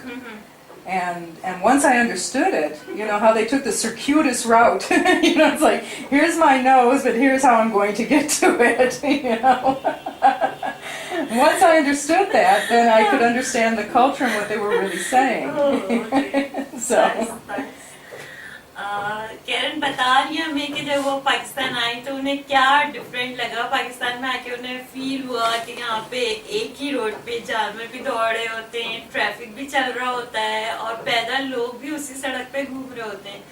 S2: And once I understood it, you know, how they took the circuitous route. You know, it's like, here's my nose, but here's how I'm going to get to it, you know. Once I understood that, then I could understand the culture and what they were really saying. So.
S1: Karen बता रही है हमें कि जब वो पाकिस्तान आई तो उन्हें क्या डिफरेंट लगा पाकिस्तान में आके। उन्हें फील हुआ कि यहाँ पे एक ही रोड पे जानवर भी दौड़े होते हैं, ट्रैफिक भी चल रहा होता है और पैदल लोग भी उसी सड़क पे घूम रहे होते हैं।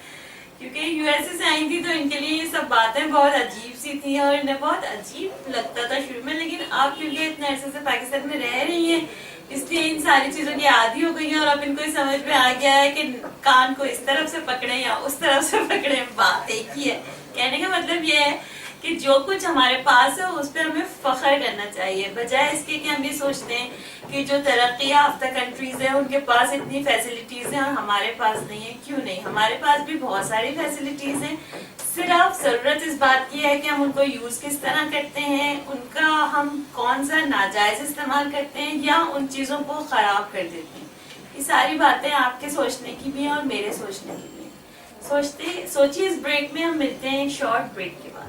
S1: क्योंकि यूएसए से आई थी तो इनके लिए ये सब बातें बहुत अजीब सी थी और इन्हें बहुत अजीब लगता था शुरू में, लेकिन अब क्योंकि इतने अरसे से पाकिस्तान में रह रही हैं, इसलिए इन सारी चीजों की आदी हो गई है और अब इनको समझ में आ गया है कि कान को इस तरफ से पकड़े या उस तरफ से पकड़े, बात एक ही है। कहने का मतलब ये है कि जो कुछ हमारे पास है उस पर हमें फख्र करना चाहिए, बजाय इसके कि हम ये सोचते हैं कि जो तरक्की याफ्ता कंट्रीज है उनके पास इतनी फैसिलिटीज हैं और हमारे पास नहीं है। क्यों नहीं, हमारे पास भी बहुत सारी फैसिलिटीज हैं, सिर्फ जरूरत इस बात की है कि हम उनको यूज किस तरह करते हैं, उनका हम कौन सा नाजायज इस्तेमाल करते हैं या उन चीजों को खराब कर देते हैं। ये सारी बातें आपके सोचने की भी हैं और मेरे सोचने की भी हैं। सोचिए इस ब्रेक में हम मिलते हैं शॉर्ट ब्रेक के बाद।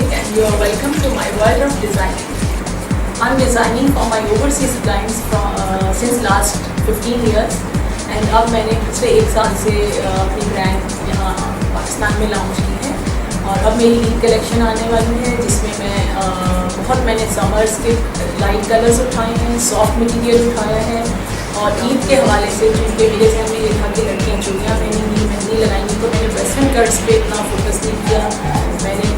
S3: Nick and you are welcome to my world of designing. I'm designing for my overseas clients since last 15 years and अब मैंने पिछले 1 साल से अपनी ब्रांड यहाँ पाकिस्तान में लॉन्च की है और अब मेरी ईद कलेक्शन आने वाली है जिसमें मैंने समर्स के लाइट कलर्स उठाए हैं, सॉफ्ट मटेरियल उठाया है और ईद के हवाले से क्योंकि मेरे जहन में ये था कि लड़कियाँ चूड़ियाँ पहनेंगी, मेहंदी लगाएंगी तो मैंने वेस्टर्न कट्स पे इतना फोकस नहीं किया। मैंने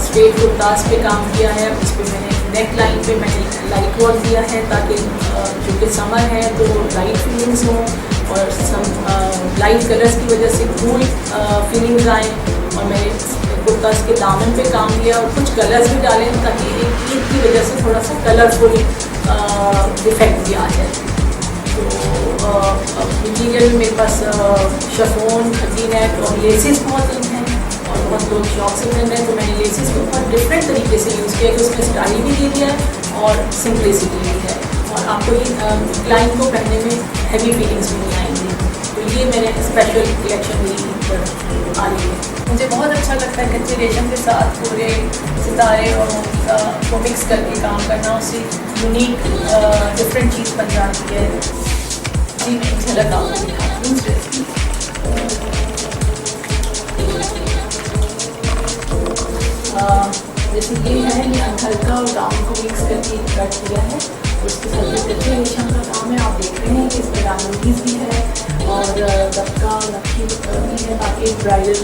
S3: स्ट्रेट कुर्तास पे काम किया है, उस पर मैंने नेक लाइन पे मैंने लाइट वर्क दिया है ताकि चूँकि समर है तो लाइट फीलिंग्स हों और लाइट कलर्स की वजह से कूल फीलिंग्स आएँ और मैंने कुर्तास के दामन पे काम किया और कुछ कलर्स भी डाले ताकि एक ईद की वजह से थोड़ा सा कलरफुल इफेक्ट भी आ जाए। तो मटीरियल मेरे पास शफोन, नेट और लेसेस बहुत इन हैं और बहुत लोग शौक से पहन रहे हैं तो मैंने लेसेस को बहुत डिफरेंट तरीके से यूज़ किया कि उसमें स्टाइल भी दे दिया है और सिंपलिसिटी भी है और आपको ये क्लाइंट को पहनने में हैवी फीलिंग्स भी नहीं आएंगी। तो ये मैंने स्पेशल कलेक्शन मेरी पर आ रही है। मुझे बहुत अच्छा लगता है कच्चे रेशम के साथ पूरे सितारे और को मिक्स करके काम करना, उससे यूनिक डिफरेंट चीज़ बन जाती है। जी मैं झलक आपको दिखाती हूँ ड्रेस की। जैसे ये है, ये हल्का और गाउन को मिक्स करके कट किया है, उसके साथ ये कच्चे रेशम का काम है। आप देख रहे हैं कि इसमें डायमंडीज भी है और दबका नक्की भी है ताकि ब्राइडल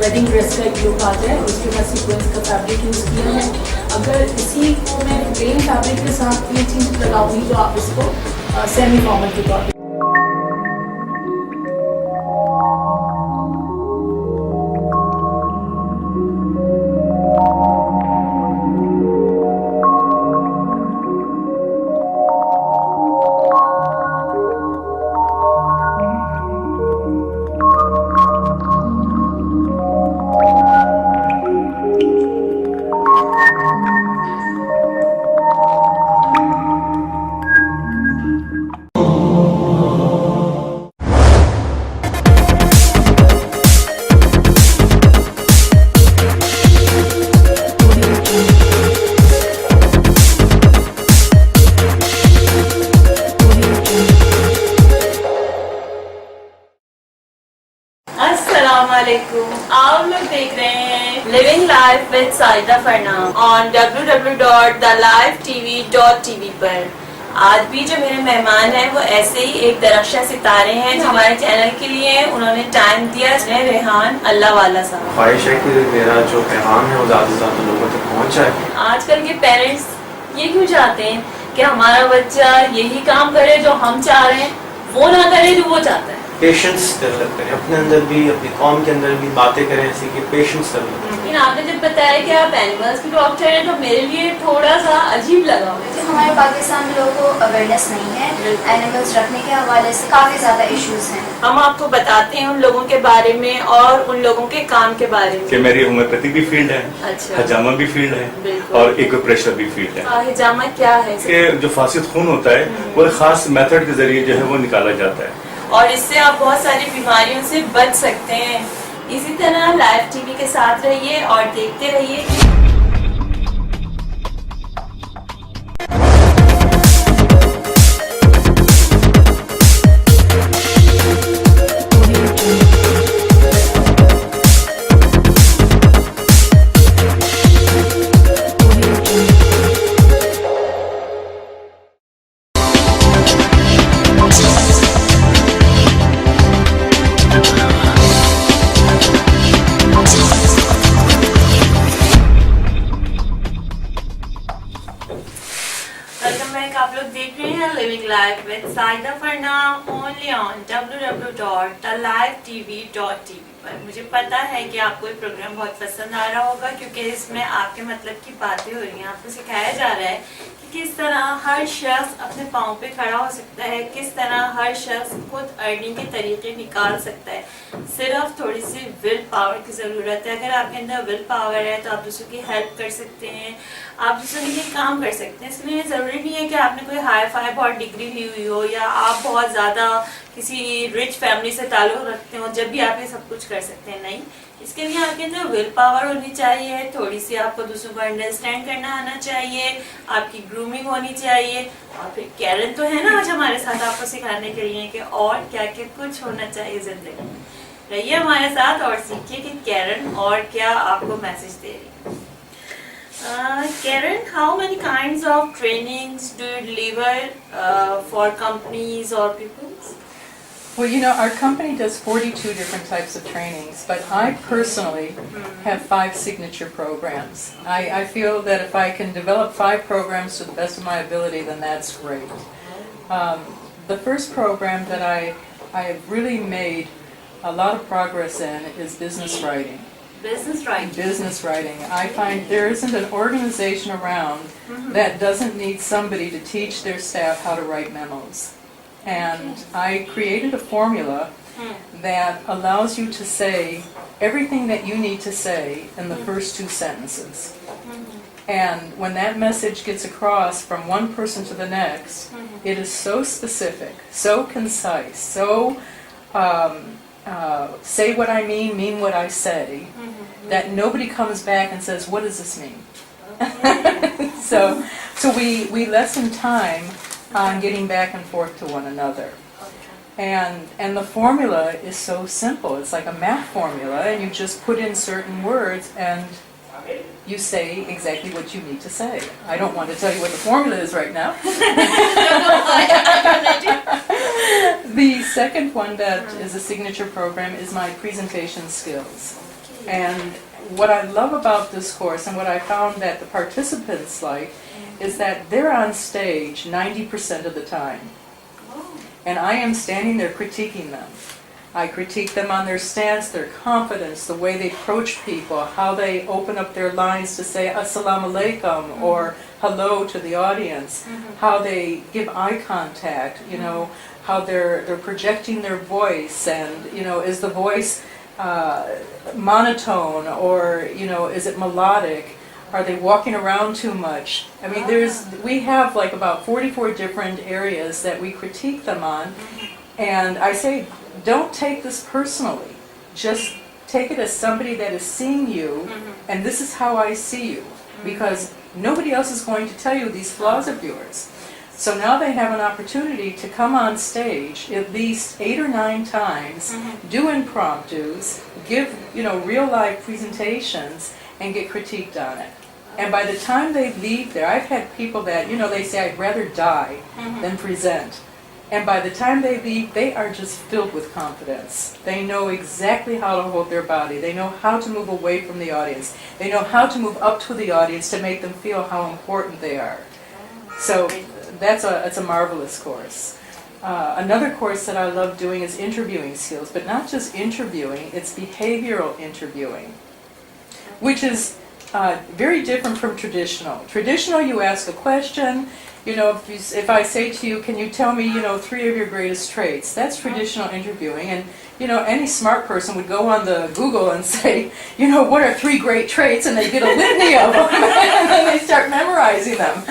S3: वेडिंग ड्रेस का एक लुक आ जाए। उसके बाद सीक्वेंस का फैब्रिक यूज़ किया है। अगर इसी को मैं प्लेन फैब्रिक के साथ ये चीज़ लगाऊंगी तो आप इसको सेमी फॉर्मल के तौर पर
S1: आप लोग देख रहे हैं living life with Sajida Farnam on www.thelifetv.tv पर। आज भी जो मेरे मेहमान हैं वो ऐसे ही एक दरख्शा सितारे हैं जो हमारे चैनल के लिए उन्होंने टाइम दिया। रेहान अल्लावाला साहब।
S5: ख्वाहिश है कि मेरा जो पैगाम है वो ज़्यादा से ज़्यादा लोगों तक पहुँच जाए।
S1: आजकल के पेरेंट्स ये क्यों चाहते हैं कि हमारा बच्चा यही काम करे जो हम चाह रहे हैं, वो ना करे जो वो चाहता है।
S5: पेशेंस डेवलप करें अपने अंदर भी, अपनी कौम के अंदर भी बातें करें ऐसी कि पेशेंस डेवलप करें।
S1: लेकिन आपने जब बताया कि आप एनिमल्स की डॉक्टर हैं तो मेरे लिए थोड़ा सा अजीब लगा।
S6: हमारे पाकिस्तान में लोगों को अवेयरनेस नहीं है एनिमल्स रखने के हवाले से, काफ़ी ज़्यादा इश्यूज हैं।
S1: हम आपको बताते हैं उन लोगों के बारे में और उन लोगों के काम के बारे में।
S7: कि मेरी होम्योपैथी भी फील्ड है,
S1: अच्छा,
S7: हजामा भी फील्ड है और एक्यूप्रेशर भी फील्ड है।
S1: हजामा क्या है?
S7: कि जो फासिद खून होता है वो एक खास मेथड के जरिए जो है वो निकाला जाता है
S1: और इससे आप बहुत सारी बीमारियों से बच सकते हैं। इसी तरह लाइव टीवी के साथ रहिए और देखते रहिए। आप लोग देख रहे हैं living life with Sajida Farnam only on www.thelifetv.tv पर। मुझे पता है कि आपको ये प्रोग्राम बहुत पसंद आ रहा होगा क्योंकि इसमें आपके मतलब की बातें हो रही हैं। आपको सिखाया जा रहा है कि किस तरह हर शख्स अपने पाँव पे खड़ा हो सकता है, किस तरह हर शख्स खुद अर्निंग के तरीके निकाल सकता है। सिर्फ थोड़ी सी विल पावर की ज़रूरत है। अगर आपके अंदर विल पावर है तो आप दूसरों की हेल्प कर सकते हैं, आप दूसरों के लिए काम कर सकते हैं। इसलिए ज़रूरी नहीं है कि आपने कोई हाई फाई बहुत डिग्री ली हुई हो या आप बहुत ज़्यादा किसी रिच फैमिली से ताल्लुक रखते हो जब भी आप ये सब कुछ कर सकते हैं। नहीं, इसके लिए आपके अंदर विल पावर होनी चाहिए, थोड़ी सी आपको दूसरों को अंडरस्टैंड करना आना चाहिए, आपकी ग्रूमिंग होनी चाहिए, और फिर कैरन तो है ना आज हमारे साथ आपको सिखाने के लिए कि और क्या क्या कुछ होना चाहिए जिंदगी में। रहिए हमारे साथ और सीखिए कि कैरन और क्या आपको मैसेज दे रही है। Karen, how many kinds of trainings do you deliver for companies or people?
S2: Well, you know, our company does 42 different types of trainings, but I personally have 5 signature programs. I feel that if I can develop 5 programs to the best of my ability, then that's great. The first program that I have really made a lot of progress in is business writing.
S1: Business writing.
S2: Business writing. I find there isn't an organization around that doesn't need somebody to teach their staff how to write memos. And I created a formula that allows you to say everything that you need to say in the first 2 sentences. And when that message gets across from one person to the next, it is so specific, so concise, so say what I mean what I say, that nobody comes back and says, what does this mean? So we lessen time on getting back and forth to one another. And the formula is so simple. It's like a math formula, and you just put in certain words and you say exactly what you need to say. I don't want to tell you what the formula is right now. The second one that is a signature program is my presentation skills. And what I love about this course and what I found that the participants like is that they're on stage 90% of the time. And I am standing there critiquing them. I critique them on their stance, their confidence, the way they approach people, how they open up their lines to say assalamu alaikum or hello to the audience, how they give eye contact, you know, how they're projecting their voice, and you know, is the voice monotone or you know, is it melodic? Are they walking around too much? I mean, we have like about 44 different areas that we critique them on, and I say, don't take this personally. Just take it as somebody that is seeing you, and this is how I see you, because nobody else is going to tell you these flaws of yours. So now they have an opportunity to come on stage at least 8 or 9 times, do impromptus, give real life presentations, and get critiqued on it. And by the time they leave there, I've had people that they say I'd rather die than present. And by the time they leave, they are just filled with confidence. They know exactly how to hold their body. They know how to move away from the audience. They know how to move up to the audience to make them feel how important they are. So it's a marvelous course. Another course that I love doing is interviewing skills, but not just interviewing, it's behavioral interviewing, which is very different from traditional. Traditional, you ask a question. If I say to you, can you tell me, 3 of your greatest traits? That's traditional interviewing. And, any smart person would go on the Google and say, what are 3 great traits? And they get a litany of them. And then they start memorizing them.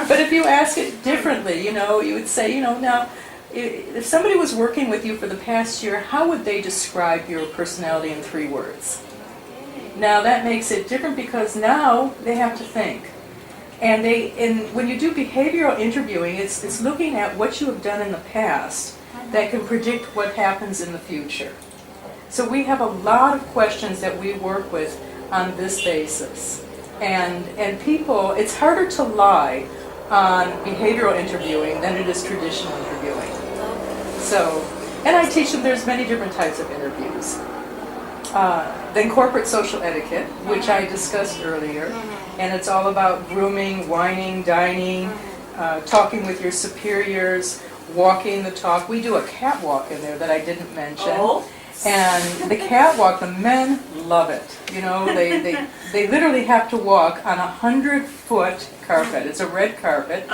S2: But if you ask it differently, you would say, now, if somebody was working with you for the past year, how would they describe your personality in 3 words? Now, that makes it different because now they have to think. And when you do behavioral interviewing, it's looking at what you have done in the past that can predict what happens in the future. So we have a lot of questions that we work with on this basis. And people, it's harder to lie on behavioral interviewing than it is traditional interviewing. And I teach them there's many different types of interviews. Then corporate social etiquette, which I discussed earlier, and it's all about grooming, whining, dining, talking with your superiors, walking the talk. We do a catwalk in there that I didn't mention. And the catwalk, the men love it. They literally have to walk on 100-foot carpet. It's a red carpet.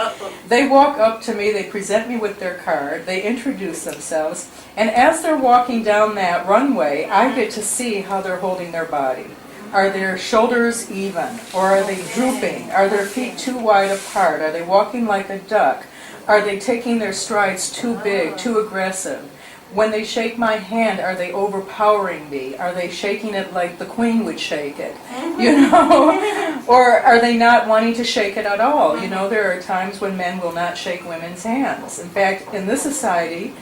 S2: They walk up to me, they present me with their card, they introduce themselves, and as they're walking down that runway, I get to see how they're holding their body. Are their shoulders even? Or are they drooping? Are their feet too wide apart? Are they walking like a duck? Are they taking their strides too big, too aggressive? When they shake my hand, are they overpowering me? Are they shaking it like the Queen would shake it? You know? Or are they not wanting to shake it at all? You know, there are times when men will not shake women's hands. In fact, in this society,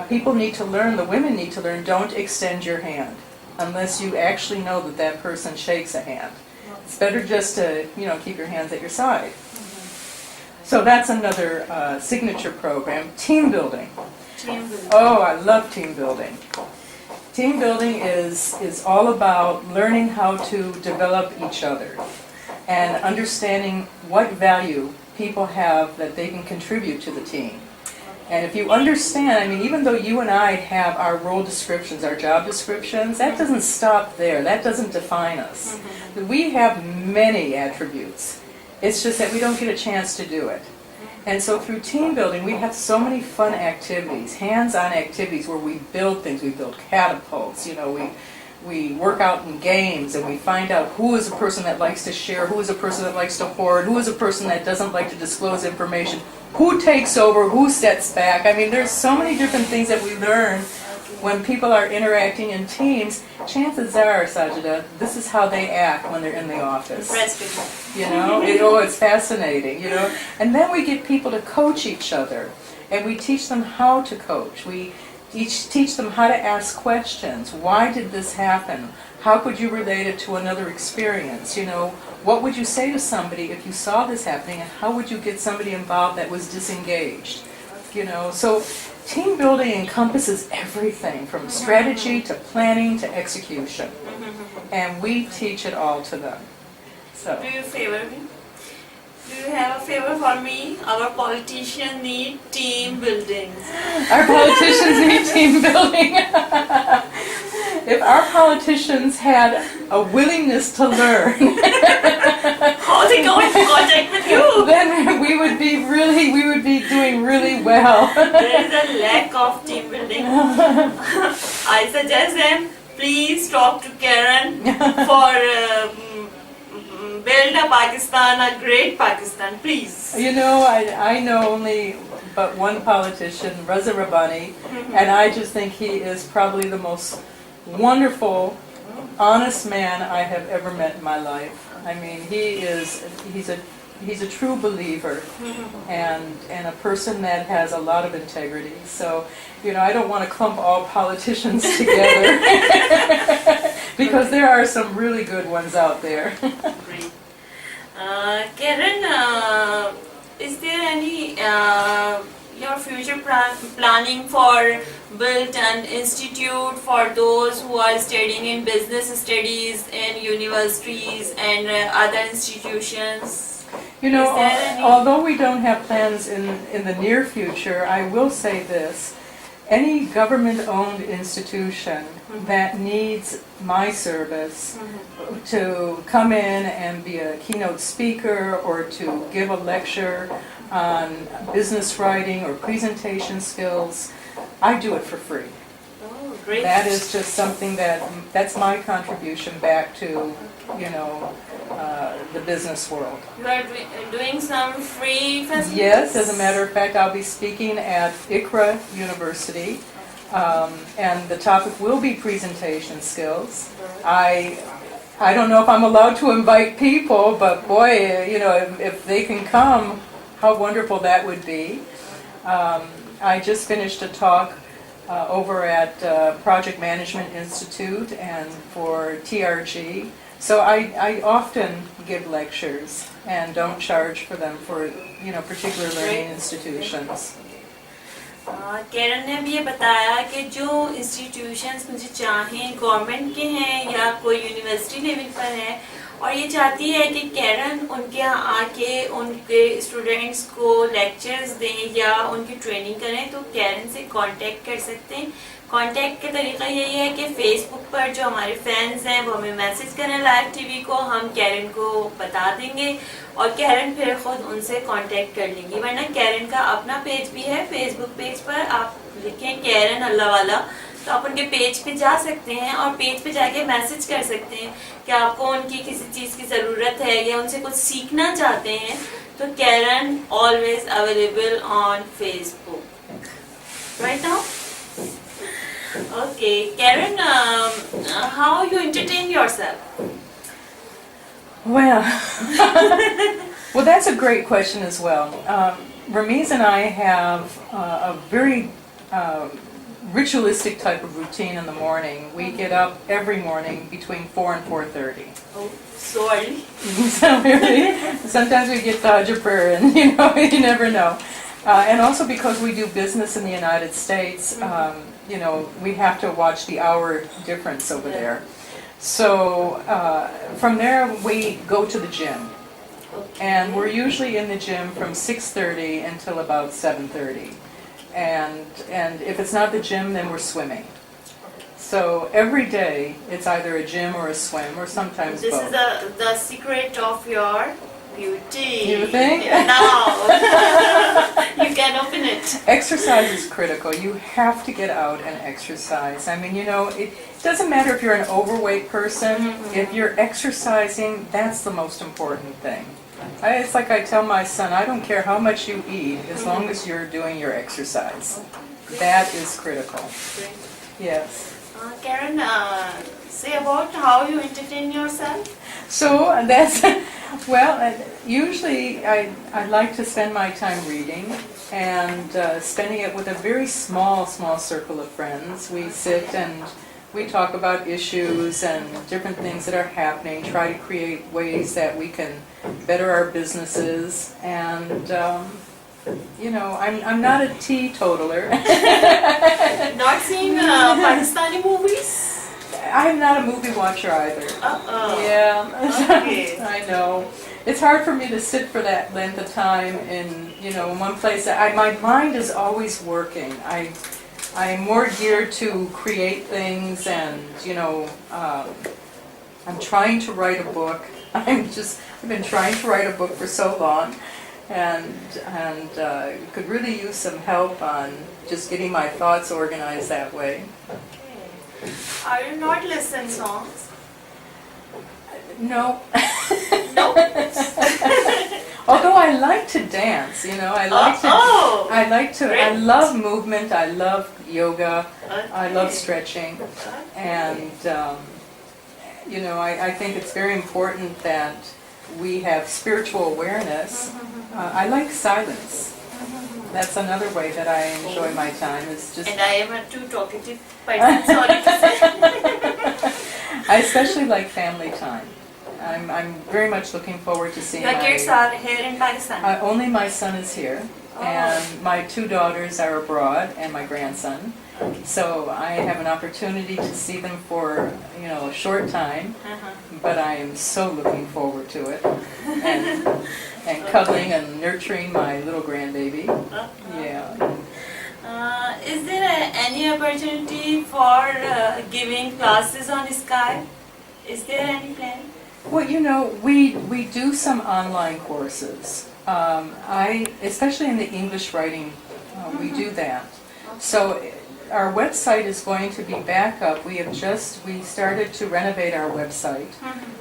S2: people need to learn, the women need to learn, don't extend your hand unless you actually know that that person shakes a hand. It's better just to, you know, keep your hands at your side. So that's another signature program. Team building. Oh, I love team building. Team building is all about learning how to develop each other and understanding what value people have that they can contribute to the team. And if you understand, I mean, even though you and I have our role descriptions, our job descriptions, that doesn't stop there. That doesn't define us. We have many attributes. It's just that we don't get a chance to do it. And so through team building, we have so many fun activities, hands-on activities where we build things. We build catapults, you know, we work out in games, and we find out who is a person that likes to share, who is a person that likes to hoard, who is a person that doesn't like to disclose information, who takes over, who steps back. I mean, there's so many different things that we learn when people are interacting in teams. Chances are, Sajida, this is how they act when they're in the office. You know, it's fascinating, you know. And then we get people to coach each other, and we teach them how to coach. We teach them how to ask questions. Why did this happen? How could you relate it to another experience? You know, what would you say to somebody if you saw this happening, and how would you get somebody involved that was disengaged? You know, so team building encompasses everything from strategy to planning to execution, and we teach it all to them. So.
S1: Do you favor me? Do you have a favor for me? Our politicians need team building.
S2: Our politicians need team building. If our politicians had a willingness to learn,
S1: how they go into contact with you?
S2: Then we would be doing really well.
S1: There is a lack of team building. I suggest them, please talk to Karen for build a Pakistan, a great Pakistan, please.
S2: You know, I know only but one politician, Raza Rabbani, and I just think he is probably the most wonderful, honest man I have ever met in my life. I mean, he's a true believer, and a person that has a lot of integrity. So, you know, I don't want to clump all politicians together because there are some really good ones out there.
S1: Great. Karen, is there any your future planning for build an institute for those who are studying in business studies in universities and other institutions?
S2: You know, although we don't have plans in the near future, I will say this. Any government-owned institution that needs my service to come in and be a keynote speaker or to give a lecture on business writing or presentation skills, I do it for free.
S1: Oh, great.
S2: That is just something that's my contribution back to, you know, the business world.
S1: You are doing some free facilities?
S2: Yes, as a matter of fact, I'll be speaking at Iqra University, and the topic will be presentation skills. I don't know if I'm allowed to invite people, but boy, you know, if they can come, how wonderful that would be. I just finished a talk over at Project Management Institute and for TRG. So I often give lectures and don't charge for them for, you know, particular learning institutions.
S1: Karen ने भी ये बताया कि जो institutions मुझे चाहें government के हैं या कोई यूनिवर्सिटी लेवल पर है और ये चाहती है कि कैरन उनके यहाँ आके उनके स्टूडेंट्स को लेक्चर्स दें या उनकी ट्रेनिंग करें, तो कैरन से कांटेक्ट कर सकते हैं। कांटेक्ट का तरीका यही है कि फेसबुक पर जो हमारे फैंस हैं वो हमें मैसेज करें लाइव टीवी को, हम कैरन को बता देंगे और कैरन फिर खुद उनसे कांटेक्ट कर लेंगी। वरना कैरन का अपना पेज भी है, फेसबुक पेज पर आप लिखें कैरन अल्लावाला तो आप उनके पेज पे जा सकते हैं और पेज पे जाके मैसेज कर सकते हैं कि आपको उनकी किसी चीज़ की ज़रूरत है या उनसे कुछ सीखना चाहते हैं, तो Karen always available on Facebook right now. Okay, Karen, how you entertain yourself?
S2: Well, well, that's a great question as well. Ramiz and I have a very ritualistic type of routine in the morning. We get up every morning between 4 and 4:30.
S1: Oh, so early.
S2: So early. Sometimes we get Dodger prayer, and you never know. And also because we do business in the United States, we have to watch the hour difference over there. So from there we go to the gym, and we're usually in the gym from 6:30 until about 7:30. And if it's not the gym, then we're swimming. So every day it's either a gym or a swim, or sometimes
S1: This
S2: both.
S1: is the secret of your beauty.
S2: You think?
S1: Now you can open it.
S2: Exercise is critical. You have to get out and exercise. I mean, it doesn't matter if you're an overweight person. If you're exercising, that's the most important thing. It's like I tell my son, I don't care how much you eat, as long as you're doing your exercise. That is critical. Yes.
S1: Karen, say about how you entertain yourself.
S2: So that's, well, usually I like to spend my time reading, and spending it with a very small circle of friends. We sit and we talk about issues and different things that are happening, try to create ways that we can better our businesses, and I'm not a teetotaler.
S1: Not seen Pakistani movies?
S2: I'm not a movie watcher either. Yeah.
S1: Okay.
S2: I know. It's hard for me to sit for that length of time in one place. My mind is always working. I'm more geared to create things, and I'm trying to write a book. I've been trying to write a book for so long, and could really use some help on just getting my thoughts organized that way.
S1: Are you not listen songs?
S2: No.
S1: No.
S2: Although I like to dance, I love movement, I love yoga, I love stretching, and I think it's very important that we have spiritual awareness. I like silence. That's another way that I enjoy my time.
S1: And I am a too talkative person, sorry to say.
S2: I especially like family time. I'm very much looking forward to seeing
S1: Your kids are here in Pakistan?
S2: Only my son is here, and my 2 daughters are abroad, and my grandson. So I have an opportunity to see them for a short time, but I am so looking forward to it, and cuddling and nurturing my little grandbaby. Yeah.
S1: Is there any opportunity for giving classes on Skype? Is there any plan?
S2: Well, we do some online courses. Especially in the English writing, we do that. So our website is going to be back up. We started to renovate our website.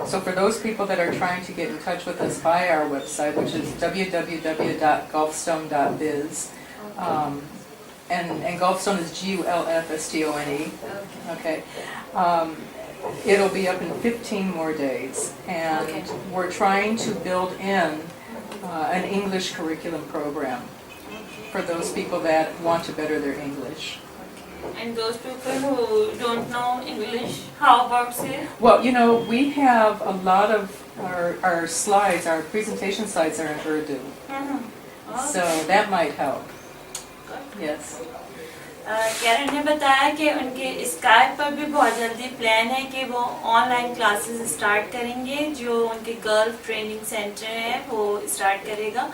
S2: So for those people that are trying to get in touch with us by our website, which is www.gulfstone.biz, and Gulfstone is GULFSTONE. Okay. It'll be up in 15 more days, and we're trying to build in an English curriculum program for those people that want to better their English.
S1: And those people who don't know English, how about say?
S2: Well, we have a lot of our slides, our presentation slides are in Urdu. So that might help. Yes.
S1: Karen ने बताया कि उनके Skype पर भी बहुत जल्दी plan है कि वो ऑनलाइन क्लासेस स्टार्ट करेंगे, जो उनके गल्फ ट्रेनिंग सेंटर है वो स्टार्ट करेगा.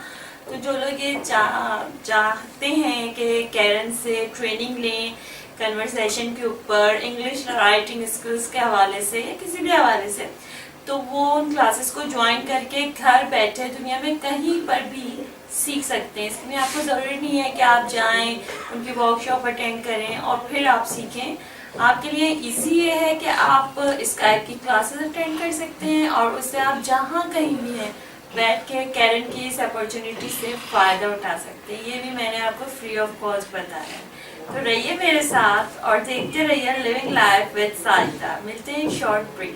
S1: तो जो लोग ये चाहते हैं कि कैरन से ट्रेनिंग लें कन्वर्सेशन के ऊपर, इंग्लिश राइटिंग स्किल्स के हवाले से या किसी भी हवाले से, तो वो उन क्लासेस को ज्वाइन करके घर बैठे दुनिया में कहीं पर भी सीख सकते हैं. इसमें आपको ज़रूरी नहीं है कि आप जाएं, उनकी वर्कशॉप अटेंड करें और फिर आप सीखें. आपके लिए इजी ये है कि आप स्काइप की क्लासेस अटेंड कर सकते हैं और उससे आप जहाँ कहीं भी हैं बैठ के कैरन की इस अपॉर्चुनिटी से फ़ायदा उठा सकते हैं. ये भी मैंने आपको फ्री ऑफ कॉस्ट बताया है. तो रहिए मेरे साथ और देखते रहिए लिविंग लाइफ विद साजिदा। मिलते हैं short break.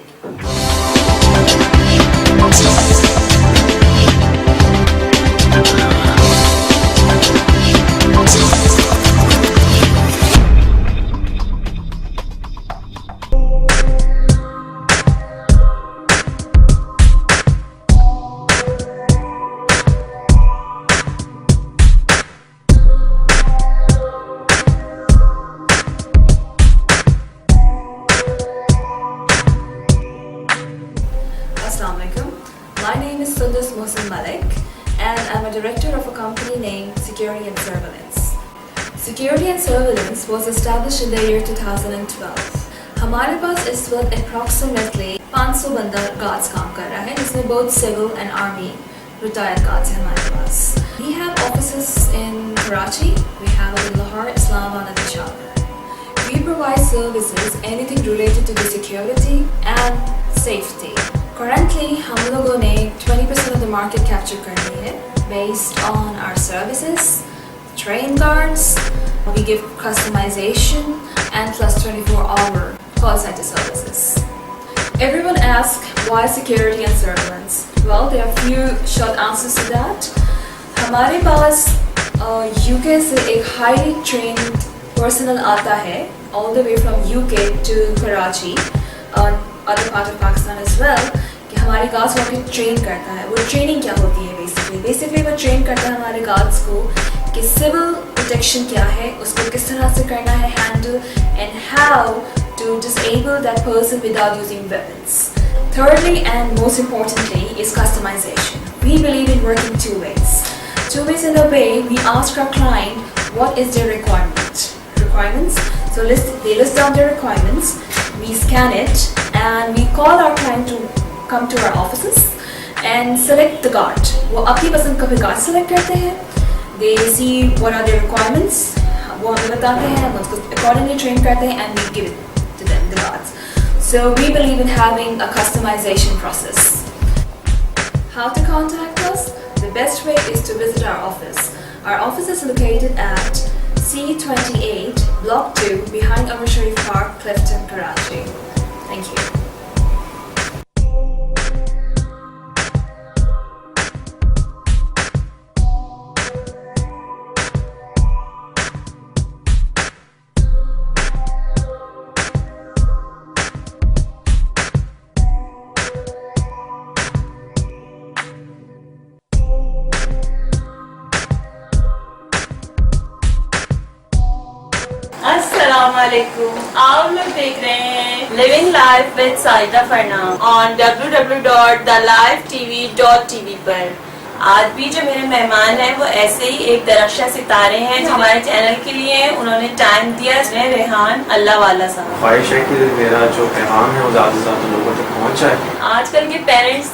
S4: My name is Sundus Mohsin Malik and I'm a director of a company named Security and Surveillance. Security and Surveillance was established in the year 2012. हमारे पास इस वक्त approximately 500 बंदा guards काम कर रहा है, जिसमें both civil and army retired guards हैं हमारे पास. We have offices in Karachi, we have it in Lahore, Islamabad and Peshawar. We provide services anything related to the security and safety. Currently, हम लोगों ने 20% of the market capture कर ली है based on our services, train guards, we give customization and plus 24-hour call center services. Everyone asks why security and surveillance? Well, there are few short answers to that. हमारे पास UK से एक highly trained personnel आता है all the way from UK to Karachi, other part of Pakistan as well, कि हमारे guards को train करता है. वो ट्रेनिंग क्या होती है बेसिकली वो ट्रेन करता है हमारे गार्ड्स को कि सिविल प्रोटेक्शन क्या है, उसको किस तरह से करना है handle, and how to disable that person without using weapons. Thirdly and most importantly is customization. We believe in working two ways. Two ways in a way we ask our client what is their requirements. So they list down their requirements, we scan it and we call our client to come to our offices and select the guard. वो अपनी पसंद का भी guard select करते हैं. They see what are their requirements. वो हमें बताते हैं, हम उसको accordingly train करते हैं and we give it to them, the guards. So we believe in having a customization process. How to contact us? The best way is to visit our office. Our office is located at C28, Block 2, behind Umar Sharif Park, Clifton, Karachi. Thank you.
S1: अस्सलामुअलैकुम, आप लोग देख रहे हैं living life with Sajida Farnam on www.thelivetv.tv पर। आज भी जो मेरे मेहमान हैं वो ऐसे ही एक दरख्शा सितारे हैं जो हमारे चैनल के लिए उन्होंने टाइम दिया। इसमें रेहान अल्लावाला साहब।
S5: ख्वाहिश है कि मेरा जो पैगाम है वो ज़्यादा से ज़्यादा लोगों तक पहुँचाए।
S1: आजकल के पेरेंट्स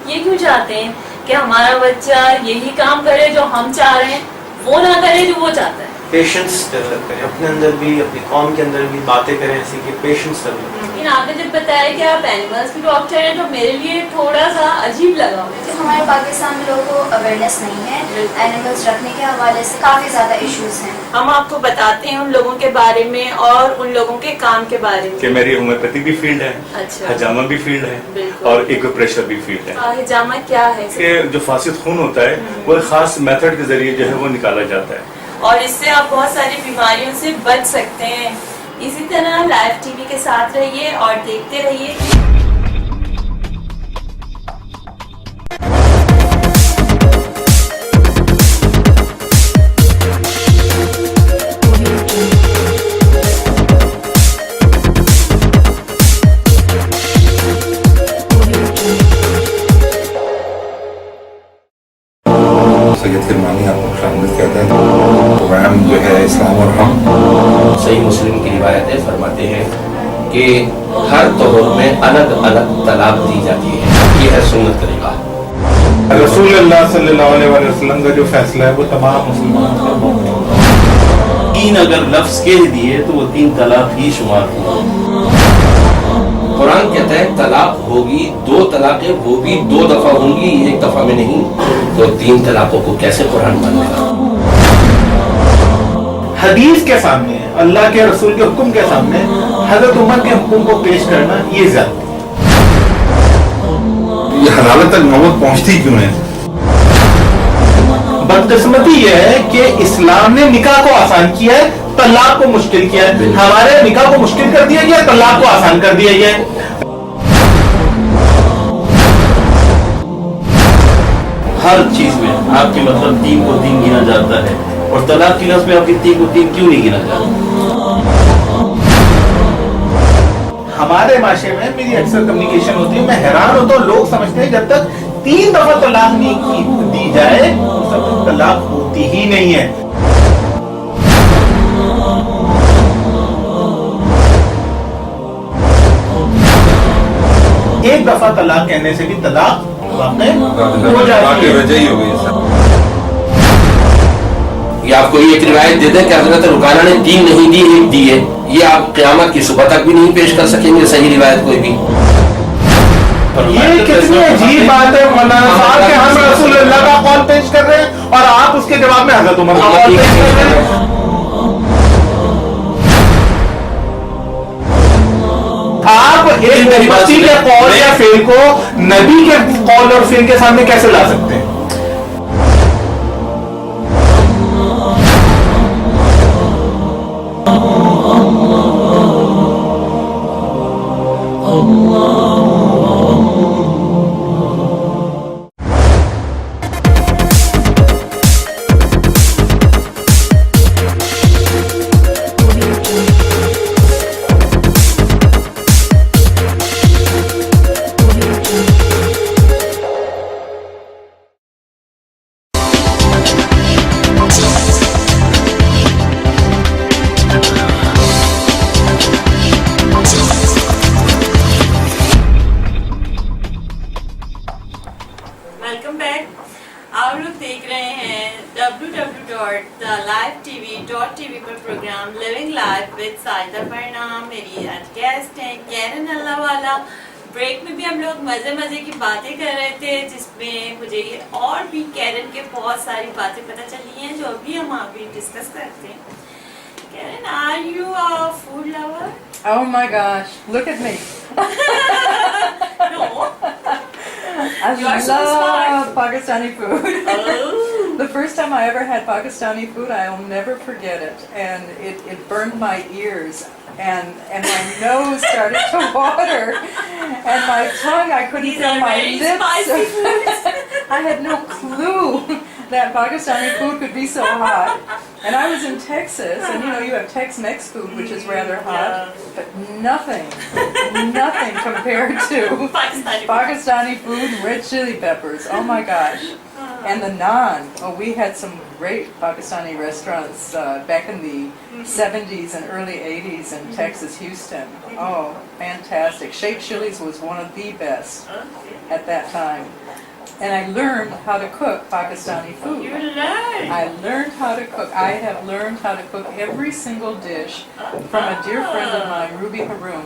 S1: ये क्यों चाहते हैं कि हमारा बच्चा यही काम करे जो हम चाह रहे हैं, वो ना करे जो वो चाहता है।
S5: पेशेंस डेवलप करें अपने अंदर भी, अपनी कौम के अंदर भी बातें करें ऐसी कि पेशेंस डेवलप करें।
S1: लेकिन आपने जब बताया कि आप एनिमल्स की डॉक्टर हैं तो मेरे लिए थोड़ा सा अजीब लगा।
S6: हमारे पाकिस्तान में लोगों को अवेयरनेस नहीं है एनिमल्स रखने के हवाले से, काफ़ी ज़्यादा इश्यूज हैं।
S1: हम आपको बताते हैं उन लोगों के बारे में और उन लोगों के काम के बारे में।
S7: कि मेरी होम्योपैथी भी फील्ड है,
S1: अच्छा,
S7: हजामा भी फील्ड है और एक्यूप्रेशर भी फील्ड है।
S1: हजामा क्या है?
S7: कि जो फासिद खून होता है वो एक खास मेथड के जरिए जो है वो निकाला जाता है
S1: और इससे आप बहुत सारी बीमारियों से बच सकते हैं। इसी तरह लाइव टीवी के साथ रहिए और देखते रहिए।
S8: प्रोग्राम जो है इस्लाम और हम
S9: सही मुस्लिम की रिवायतें फरमाते हैं कि हर तौर में अलग अलग तलाक दी जाती है। ये है सुन्नत तरीका।
S8: रसूलुल्लाह सल्लल्लाहु अलैहि वसल्लम का जो फैसला है वो तमाम मुसलमानों का मोमिन होगा।
S11: तीन अगर लफ्ज कह दिए तो वो 3 तलाक ही शुमार होगा।
S9: कुरान कहता है तलाक होगी, 2 तलाकें वो भी 2 दफा होंगी, 1 दफा में नहीं। तो 3 तलाकों को कैसे कुरान मान लेगा?
S8: हदीस के सामने है, अल्लाह के रसूल के हुक्म के सामने हजरत उमर के हुक्म को पेश करना ये ज्यादा
S11: ये हलालत तक नौबत पहुंचती क्यों है?
S8: बदकिस्मती यह है कि इस्लाम ने निकाह को आसान किया है, तलाक को मुश्किल किया है। हमारे निकाह को मुश्किल कर दिया गया, तलाक को आसान कर दिया गया है।
S11: हर चीज में आपके मतलब 3 को 3 गिना जाता है और तलाक की लफ्ज में आपकी 3 को 3 क्यों नहीं गिना जाता?
S8: हमारे माशरे में मेरी अक्सर कम्युनिकेशन होती है, मैं हैरान होता हूँ, लोग समझते हैं जब तक 3 दफा तलाक नहीं दी जाए तब तक तलाक होती ही नहीं है। एक दफा तलाक कहने से भी तलाक हो जाती है।
S9: ये आपको एक रिवायत दे दें कि हजरत रुकाना ने 3 नहीं दी, 1 दी है। ये आप क़यामत की सुबह तक भी नहीं पेश कर सकेंगे सही रिवायत कोई भी।
S8: ये कितनी अजीब बात है मौलाना साहब कि हम रसूलुल्लाह का कौल पेश कर रहे हैं और आप उसके जवाब में हजरत उमर का कौल पेश कर रहे हैं। आप एक उम्मती के कौल या फेल को नबी के कौल और फेल के सामने कैसे ला सकते हैं?
S1: www.thelivetv.tv पर program living life with Sajida Farnam. मेरी आज गेस्ट हैं कैरन अल्लावाला। ब्रेक में भी हम लोग मजे मजे की बातें कर रहे थे, जिसमें मुझे और भी कैरन के बहुत सारी बातें पता चली हैं जो अभी हम अभी डिस्कस करते हैं। Karen, are you a food lover?
S2: Oh my gosh, look at me.
S1: No.
S2: I
S1: You are so smart.
S2: love Pakistani food.
S1: Oh.
S2: The first time I ever had Pakistani food, I'll never forget it. And it burned my ears. And my nose started to water. And my tongue, I couldn't
S1: These
S2: feel
S1: are
S2: my
S1: very
S2: lips.
S1: spicy foods.
S2: I had no clue that Pakistani food could be so hot. And I was in Texas, and you have Tex-Mex food, which is rather hot, but nothing compared to Pakistani food and red chili peppers. Oh my gosh. And the naan. Oh, we had some great Pakistani restaurants back in the 70s and early 80s in Texas, Houston. Oh, fantastic. Sheikh Chili's was one of the best at that time. And I learned how to cook Pakistani food.
S1: You learned?
S2: I learned how to cook. I have learned how to cook every single dish from a dear friend of mine, Ruby Haroon,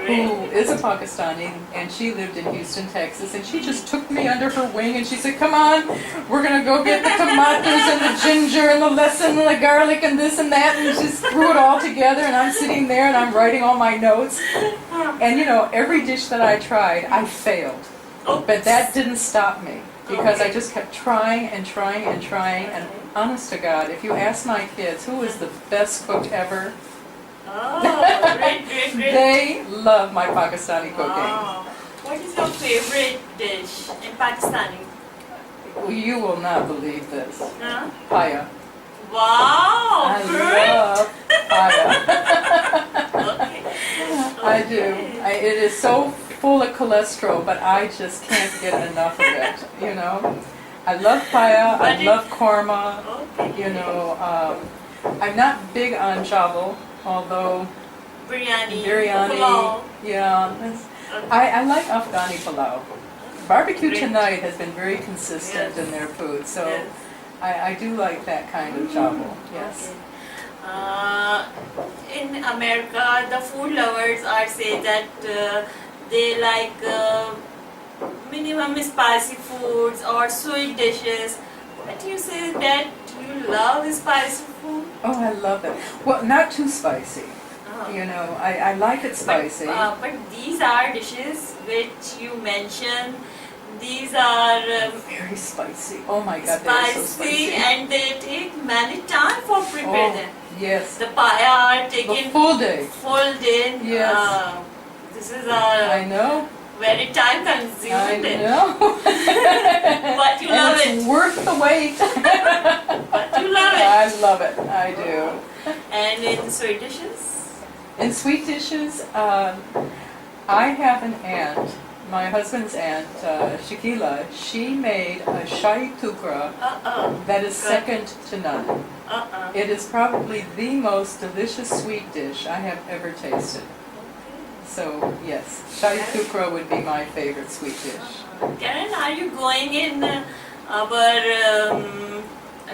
S2: who is a Pakistani, and she lived in Houston, Texas, and she just took me under her wing and she said, come on, we're going to go get the tomatoes and the ginger and the lessons and the garlic and this and that, and just threw it all together, and I'm sitting there and I'm writing all my notes. And every dish that I tried, I failed. But that didn't stop me, because I just kept trying and trying and trying, and honest to God, if you ask my kids who is the best cook ever,
S1: great.
S2: they love my Pakistani cooking.
S1: Wow. What is your favorite dish in Pakistani?
S2: You will not believe this.
S1: Huh?
S2: Paya.
S1: Wow,
S2: I
S1: great.
S2: love paya.
S1: Okay.
S2: I do. It is so full of cholesterol, but I just can't get enough of it, I love paya, I love korma, I'm not big on chawal, although
S1: Biryani,
S2: pulao. Yeah, I like Afghani pulao. Barbecue tonight has been very consistent in their food, so I do like that kind of chawal, yes.
S1: In America, the food lovers are say that they like minimum spicy foods or sweet dishes, but you say that Do you love spicy food?
S2: Oh, I love it. Well, not too spicy.
S1: Oh.
S2: You know, I like it spicy.
S1: But these are dishes which you mentioned. These are
S2: Very spicy. Oh my God, they're so spicy.
S1: and they take many time for prepare them.
S2: Yes.
S1: The paya are taken
S2: The full day.
S1: Full day.
S2: Yes.
S1: This is
S2: I know.
S1: very time
S2: I
S1: consuming.
S2: know.
S1: But you love
S2: and it's worth the wait.
S1: But you love it.
S2: I love it. I do.
S1: And in sweet dishes?
S2: In sweet dishes, I have an aunt, my husband's aunt, Shakila. She made a shahi tukra that is second to none. It is probably the most delicious sweet dish I have ever tasted. So yes, shahi tukra would be my favorite sweet dish.
S1: Karen, are you going in our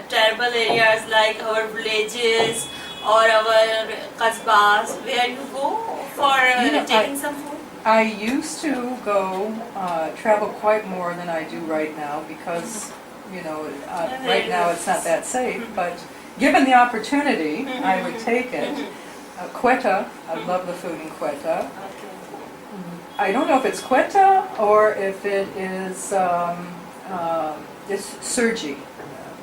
S1: tribal areas like our villages or our qasbas where you go for taking some food?
S2: I used to go travel quite more than I do right now because, you know, right now it's not that safe. But given the opportunity, I would take it. Quetta, I love the food in Quetta. I don't know if it's Quetta or if it is it's Surji.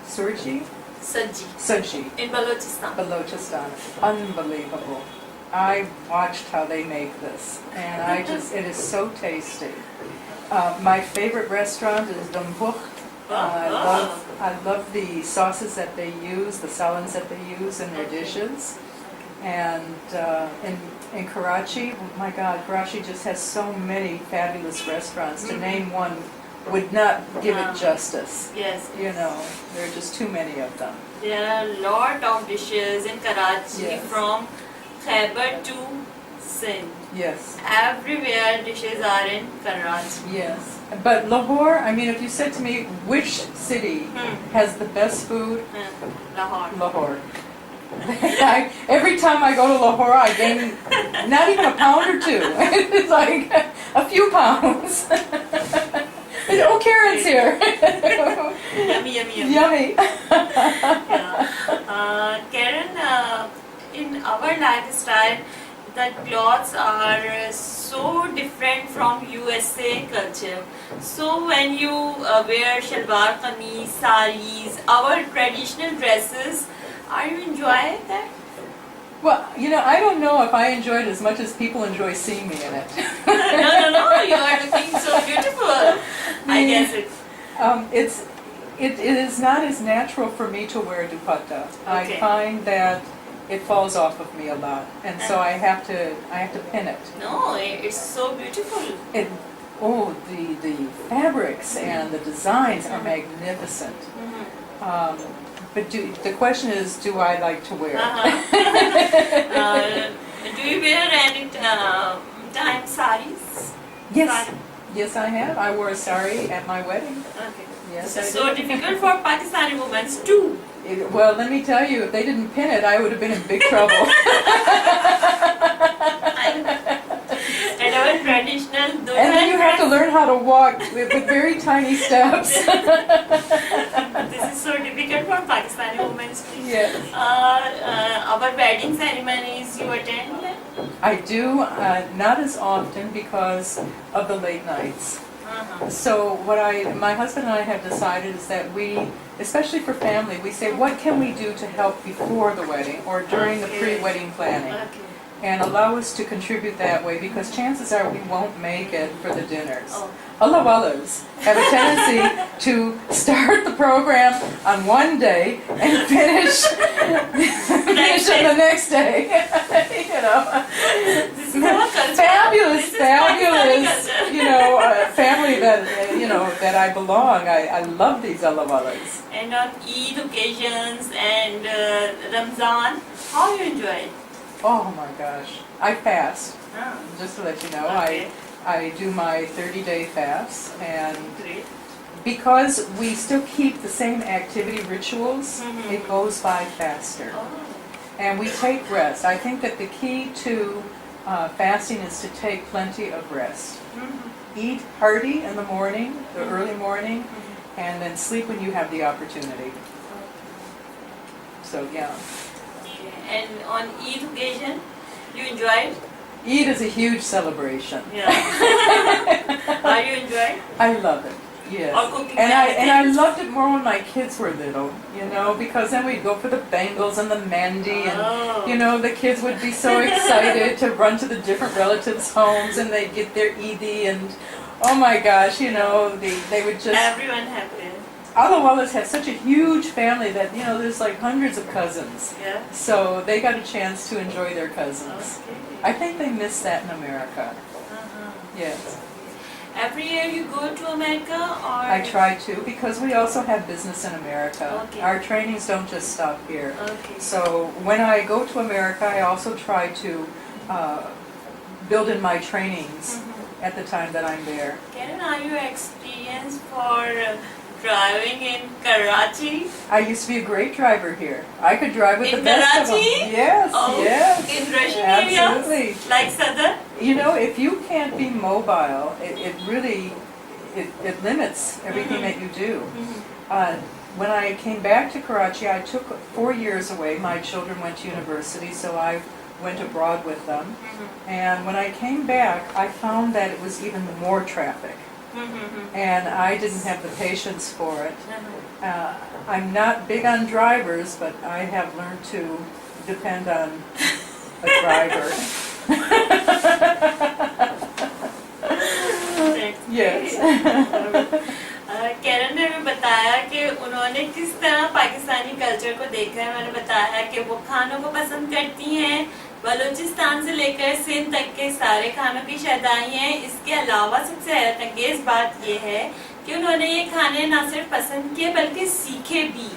S2: Surji? Saji.
S1: In Balochistan.
S2: Balochistan. Unbelievable. I watched how they make this, and it is so tasty. My favorite restaurant is Dumbukh. I love the sauces that they use, the salons that they use in their dishes. And in Karachi, oh my God, Karachi just has so many fabulous restaurants. To name one would not give it justice.
S1: Yes.
S2: You know, there are just too many of them.
S1: There are a lot of dishes in Karachi from Khyber to Sindh.
S2: Yes.
S1: Everywhere dishes are in Karachi.
S2: Yes. But Lahore, I mean, if you said to me, which city has the best food? Lahore. Every time I go to Lahore, I gain not even a pound or two. It's like a few pounds. Oh, Karen's here.
S1: Yummy, yummy, yummy.
S2: Yummy.
S1: Karen, in our lifestyle, the clothes are so different from USA culture. So when you wear shalwar kameez, saris, our traditional dresses, are you enjoying that?
S2: Well, you know, I don't know if I enjoy it as much as people enjoy seeing me in it.
S1: No, you are looking so beautiful. I guess
S2: it is not as natural for me to wear dupatta.
S1: Okay.
S2: I find that it falls off of me a lot, and so I have to pin it.
S1: No, it's so beautiful.
S2: The fabrics and the designs are magnificent. But the question is, do I like to wear it?
S1: Do you wear any time saris?
S2: Yes. Yes, I have. I wore a sari at my wedding.
S1: Okay.
S2: Yes,
S1: It's
S2: I
S1: so
S2: did.
S1: difficult for Pakistani women too.
S2: Well, let me tell you, if they didn't pin it, I would have been in big trouble.
S1: And our traditional
S2: And then you have to learn how to walk with very tiny steps.
S1: This is so difficult for Pakistani women.
S2: Yes.
S1: Our wedding ceremonies, you attend them?
S2: I do, not as often because of the late nights. So what my husband and I have decided is that we, especially for family, we say, what can we do to help before the wedding or during the pre-wedding planning? And allow us to contribute that way, because chances are we won't make it for the dinners. Allawalas have a tendency to start the program on one day and finish on the next day. You know, fabulous. You know, family that I belong. I love these allawalas.
S1: And on Eid occasions and Ramzan, how you enjoy it?
S2: Oh my gosh, I fast. Just to let you know,
S1: Okay.
S2: I do my 30-day fast, and because we still keep the same activity rituals, it goes by faster. And we take rest. I think that the key to fasting is to take plenty of rest. Eat hearty in the morning, the early morning, and then sleep when you have the opportunity. So yeah.
S1: And on Eid occasion, you enjoyed?
S2: Eid is a huge celebration.
S1: Yeah. Are you enjoying?
S2: I love it. Yes.
S1: Or cooking
S2: And I
S1: anything?
S2: loved it more when my kids were little, you know, because then we'd go for the bangles and the mehndi, and you know, the kids would be so excited to run to the different relatives' homes, and they'd get their Eidi, and oh my gosh, you know, they would just.
S1: Everyone happy.
S2: Allawalas have such a huge family that, you know, there's like hundreds of cousins.
S1: Yeah.
S2: So they got a chance to enjoy their cousins.
S1: Okay.
S2: I think they miss that in America. Yes.
S1: Every year you go to America, or?
S2: I try to, because we also have business in America.
S1: Okay.
S2: Our trainings don't just stop here.
S1: Okay.
S2: So when I go to America, I also try to build in my trainings at the time that I'm there.
S1: Karen, are you experienced for driving in Karachi?
S2: I used to be a great driver here. I could drive with
S1: In
S2: the best of them.
S1: Karachi?
S2: Yes,
S1: Oh,
S2: yes.
S1: in Russian
S2: Absolutely.
S1: areas? Like Southern?
S2: You know, if you can't be mobile, it really it limits everything that you do. When I came back to Karachi, I took 4 years away. My children went to university, so I went abroad with them. And when I came back, I found that it was even more traffic. And I didn't have the patience for it. I'm not big on drivers, but I have learned to depend on a driver. Yes.
S1: Karen ने भी बताया कि उन्होंने किस तरह Pakistani culture को देखा है. मैंने बताया कि वो खानों को पसंद करती हैं, बलूचिस्तान से लेकर सिंध तक के सारे खानों की शदाई हैं. इसके अलावा सबसे हैरत अंगेज बात ये है कि उन्होंने ये खाने ना सिर्फ पसंद किए बल्कि सीखे भी.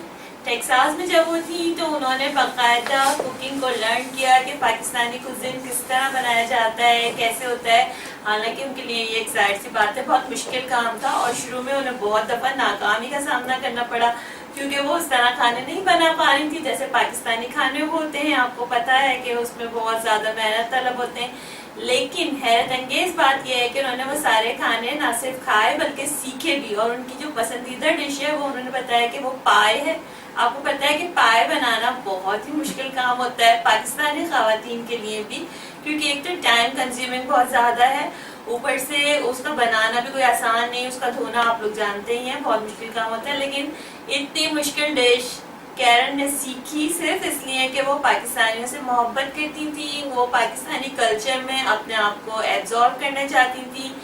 S1: टेक्सास में जब वो थी तो उन्होंने बाकायदा कुकिंग को लर्न किया कि पाकिस्तानी कुजिन किस तरह बनाया जाता है, कैसे होता है. हालांकि उनके लिए ये एक जाहिर सी बात है, बहुत मुश्किल काम था और शुरू में उन्हें बहुत दफ़ा नाकामी का सामना करना पड़ा क्योंकि वो उस तरह खाने नहीं बना पा रही थी जैसे पाकिस्तानी खाने होते हैं. आपको पता है कि उसमें बहुत ज़्यादा मेहनत तलब होते हैं. लेकिन हैरत अंगेज बात यह है कि उन्होंने वो सारे खाने ना सिर्फ खाए बल्कि सीखे भी. और उनकी जो पसंदीदा डिश है वो उन्होंने बताया कि वो पाए है. आपको पता है कि पाए बनाना बहुत ही मुश्किल काम होता है पाकिस्तानी ख़वातीन के लिए भी, क्योंकि एक तो टाइम कंज्यूमिंग बहुत ज़्यादा है, ऊपर से उसका बनाना भी कोई आसान नहीं, उसका धोना आप लोग जानते ही हैं, बहुत मुश्किल काम होता है. लेकिन इतनी मुश्किल डिश कैरन ने सीखी सिर्फ इसलिए कि वो पाकिस्तानियों से मोहब्बत करती थी, वो पाकिस्तानी कल्चर में अपने आप को एब्जॉर्ब करना चाहती थी.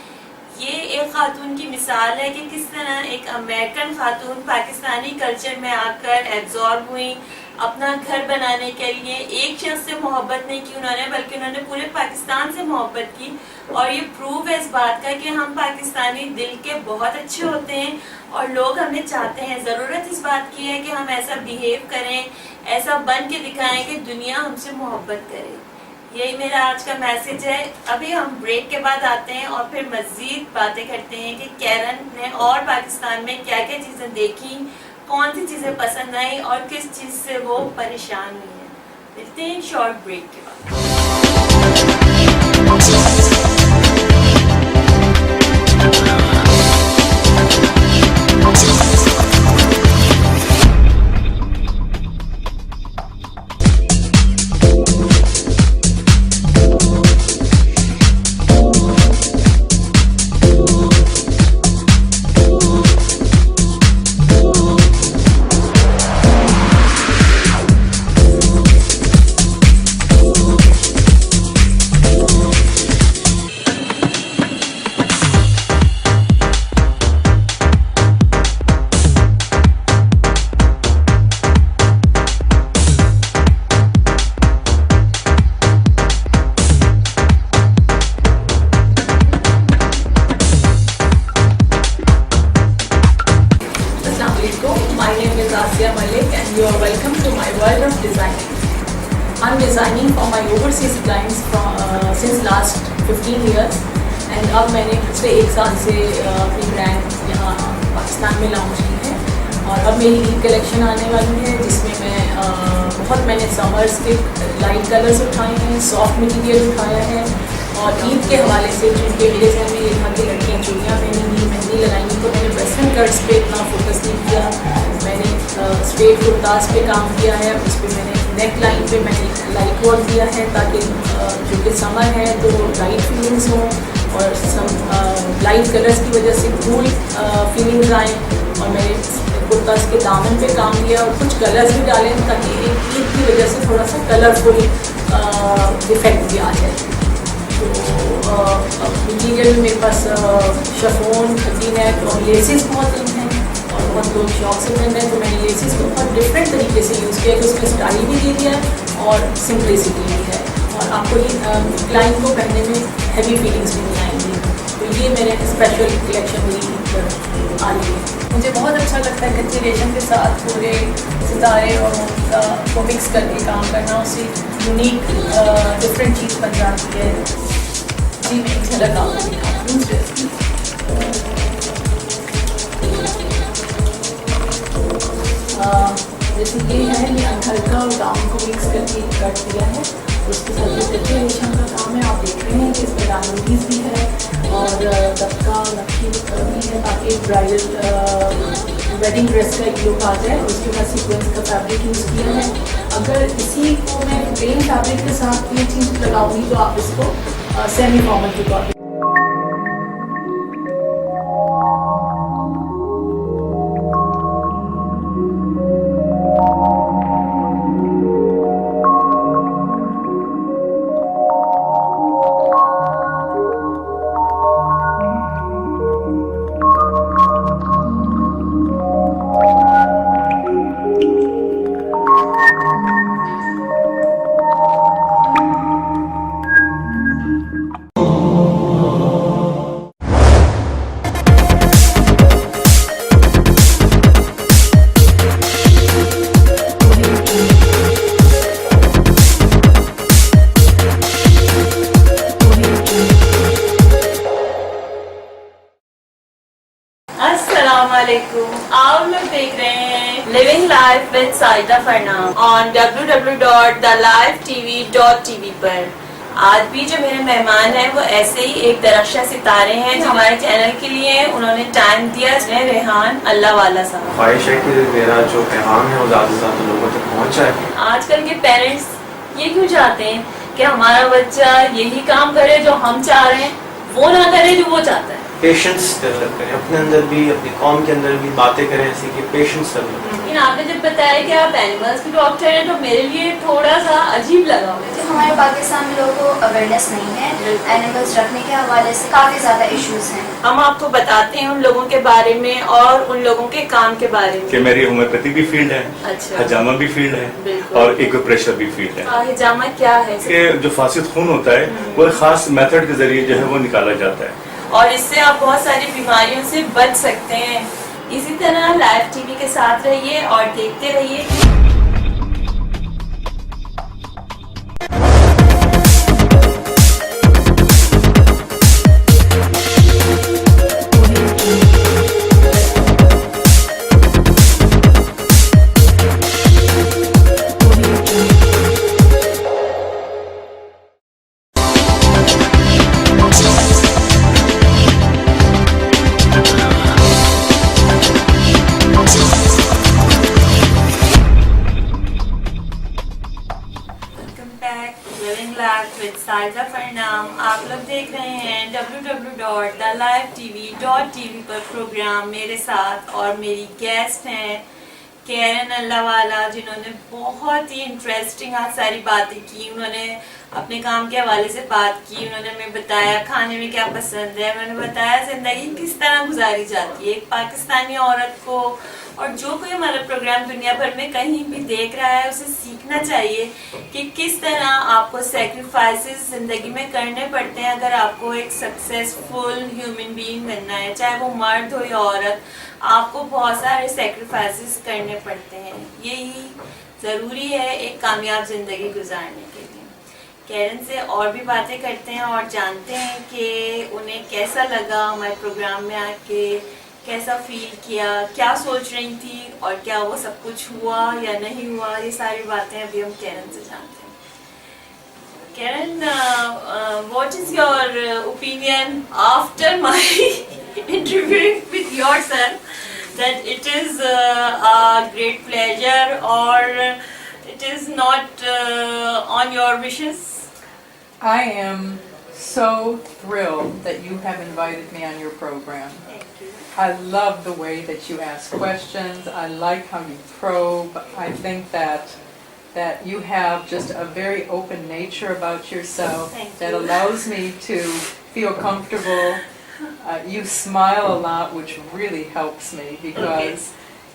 S1: ये एक खातून की मिसाल है कि किस तरह एक अमेरिकन खातून पाकिस्तानी कल्चर में आकर एब्जॉर्ब हुई, अपना घर बनाने के लिए एक शख्स से मोहब्बत नहीं की उन्होंने बल्कि उन्होंने पूरे पाकिस्तान से मोहब्बत की. और ये प्रूव है इस बात का कि हम पाकिस्तानी दिल के बहुत अच्छे होते हैं और लोग हमें चाहते हैं. ज़रूरत इस बात की है कि हम ऐसा बिहेव करें, ऐसा बन के दिखाएं कि दुनिया हमसे मोहब्बत करे. यही मेरा आज का मैसेज है. अभी हम ब्रेक के बाद आते हैं और फिर मज़ीद बातें करते हैं कि कैरन ने और पाकिस्तान में क्या क्या चीज़ें देखी, कौन सी चीज़ें पसंद आई और किस चीज़ से वो परेशान हुई हैं. मिलते हैं शॉर्ट ब्रेक के बाद.
S3: You are welcome to my world of designing. I'm designing for my overseas clients since last 15 years and अब मैंने पिछले 1 साल से अपनी ब्रांड यहाँ पाकिस्तान में लॉन्च की है. और अब मेरी ईद कलेक्शन आने वाली है जिसमें मैंने समर्स के लाइट कलर्स उठाए हैं, सॉफ्ट मटेरियल उठाया है. और ईद के हवाले से चूँकि मेरे घर में यहाँ की लड़कियाँ चूड़ियाँ पहनेंगी, मेहंदी लगाएंगी, तो मैंने वेस्टर्न कट्स पे इतना फोकस नहीं किया. मैंने स्ट्रेट कुर्तास पे काम किया है। इस पर मैंने नेक लाइन पे मैंने लाइट वर्क दिया है ताकि जो कि समर है तो लाइट फीलिंग्स हों और लाइट कलर्स की वजह से कूल फीलिंग्स आएँ। और मैंने कुर्तास के दामन पे काम किया और कुछ कलर्स भी डाले ताकि ईद की वजह से थोड़ा सा कलरफुल इफेक्ट भी आ जाए। तो मटीरियल में मेरे पास शफोन, खद्दी नेट और लेसेस बहुत इन हैं और बहुत लोग शौक से पहन रहे हैं। तो मैंने लेसेस को बहुत डिफरेंट तरीके से यूज़ किया कि उसमें स्टाइल भी दे दिया है और सिंपलिसिटी भी है और आपको ये क्लाइंट को पहनने में हैवी फीलिंग्स भी नहीं आएंगी। तो ये मेरे स्पेशल कलेक्शन मेरी आ रही है। मुझे बहुत अच्छा लगता है कच्चे रेशम के साथ पूरे सितारे और मोती को मिक्स करके काम करना, उससे यूनिक डिफरेंट चीज़ बन जाती है। जी मैं एक झलक आपको दिखाती हूँ ड्रेस की। जैसे ये है, ये हल्का और गाउन को मिक्स करके कट दिया है। उसके साथ ये कच्चे रेशम का काम है। आप देख रहे हैं कि इसमें डायमंडीज भी है और दबका नक्शी भी है ताकि ब्राइडल वेडिंग ड्रेस का एक लुक आ जाए। उसके बाद सीक्वेंस का फैब्रिक यूज़ किया है। अगर इसी को मैं प्लेन फैब्रिक के साथ ये चीज़ लगाऊंगी तो आप इसको सेमी फॉर्मल के तौर पर
S1: आप लोग देख रहे हैं living life with Sajida Farnam on www.thelifetv.tv पर। आज भी जो मेरे मेहमान हैं वो ऐसे ही एक दरख्शा सितारे हैं जो हमारे चैनल के लिए उन्होंने टाइम दिया। रेहान अल्लावाला साहब।
S5: ख्वाहिश है कि मेरा जो पैगाम है वो ज़्यादा से ज़्यादा लोगों तक पहुँच जाए।
S1: आजकल के पेरेंट्स ये क्यों चाहते हैं कि हमारा बच्चा यही काम करे जो हम चाह रहे हैं, वो ना करे जो वो चाहता है।
S5: पेशेंस डेवलप करें अपने अंदर भी, अपनी कौम के अंदर भी बातें करें ऐसी कि पेशेंस डेवलप करें।
S1: लेकिन आपने जब बताया कि आप एनिमल्स के डॉक्टर हैं तो मेरे लिए थोड़ा सा अजीब लगा।
S6: जो हमारे पाकिस्तान में लोगों को अवेयरनेस नहीं है एनिमल्स रखने के हवाले से काफ़ी ज़्यादा इश्यूज हैं।
S1: हम आपको बताते हैं उन लोगों के बारे में और उन लोगों के काम के बारे में।
S7: कि मेरी होम्योपैथी भी फील्ड है,
S1: अच्छा,
S7: हजामा भी फील्ड है और एक्यूप्रेशर भी फील्ड है।
S1: हजामा क्या है?
S7: कि जो फासिद खून होता है वो एक खास मेथड के जरिए जो है वो निकाला जाता है
S1: और इससे आप बहुत सारी बीमारियों से बच सकते हैं। इसी तरह लाइव टीवी के साथ रहिए और देखते रहिए। साजिदा फरनाम, आप लोग देख रहे हैं www.thelifetv.tv पर प्रोग्राम। मेरे साथ और मेरी गेस्ट हैं अल्लावाला, जिन्होंने बहुत ही इंटरेस्टिंग आज सारी बातें की। उन्होंने अपने काम के हवाले से बात की, उन्होंने हमें बताया खाने में क्या पसंद है, उन्होंने बताया जिंदगी किस तरह गुजारी जाती है एक पाकिस्तानी औरत को। और जो कोई हमारा प्रोग्राम दुनिया भर में कहीं भी देख रहा है उसे सीखना चाहिए कि किस तरह आपको सैक्रिफाइसेस जिंदगी में करने पड़ते हैं अगर आपको एक सक्सेसफुल ह्यूमन बीइंग बनना है, चाहे वो मर्द हो या औरत। आपको बहुत सारे सैक्रिफाइसेस करने पड़ते हैं, यही ज़रूरी है एक कामयाब ज़िंदगी गुजारने के लिए। कैरन से और भी बातें करते हैं और जानते हैं कि उन्हें कैसा लगा हमारे प्रोग्राम में आके, कैसा फील किया, क्या सोच रही थी और क्या वो सब कुछ हुआ या नहीं हुआ। ये सारी बातें अभी हम कैरन से जानते हैं। Karen, what is your opinion after my interview with yourself? that it is a great pleasure or it is not on your wishes?
S2: I am so thrilled that you have invited me on your program.
S1: Thank you.
S2: I love the way that you ask questions. I like how you probe. I think that you have just a very open nature about yourself that allows me to feel comfortable. You smile a lot, which really helps me because,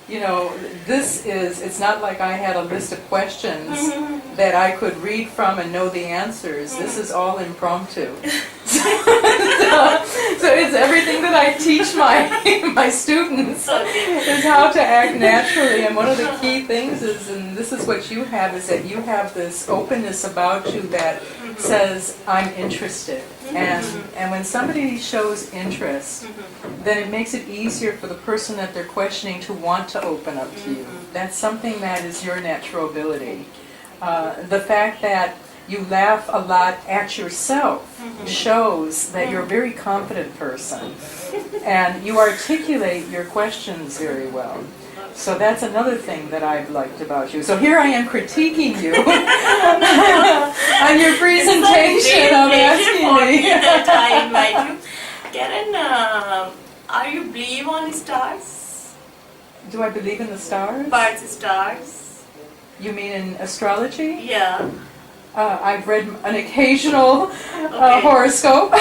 S2: you know, it's not like I had a list of questions that I could read from and know the answers. This is all impromptu. So it's everything that I teach my students is how to act naturally. And one of the key things is, and this is what you have, is that you have this openness about you that says, I'm interested. And when somebody shows interest, then it makes it easier for the person that they're questioning to want to open up to you. That's something that is your natural ability. The fact that you laugh a lot at yourself shows that you're a very confident person. And you articulate your questions very well. So that's another thing that I've liked about you. So here I am critiquing you on your presentation of asking me.
S1: That I invite you. Karen, are you believe on stars?
S2: Do I believe in the stars?
S1: Birds, stars.
S2: You mean in astrology?
S1: Yeah.
S2: I've read an occasional horoscope.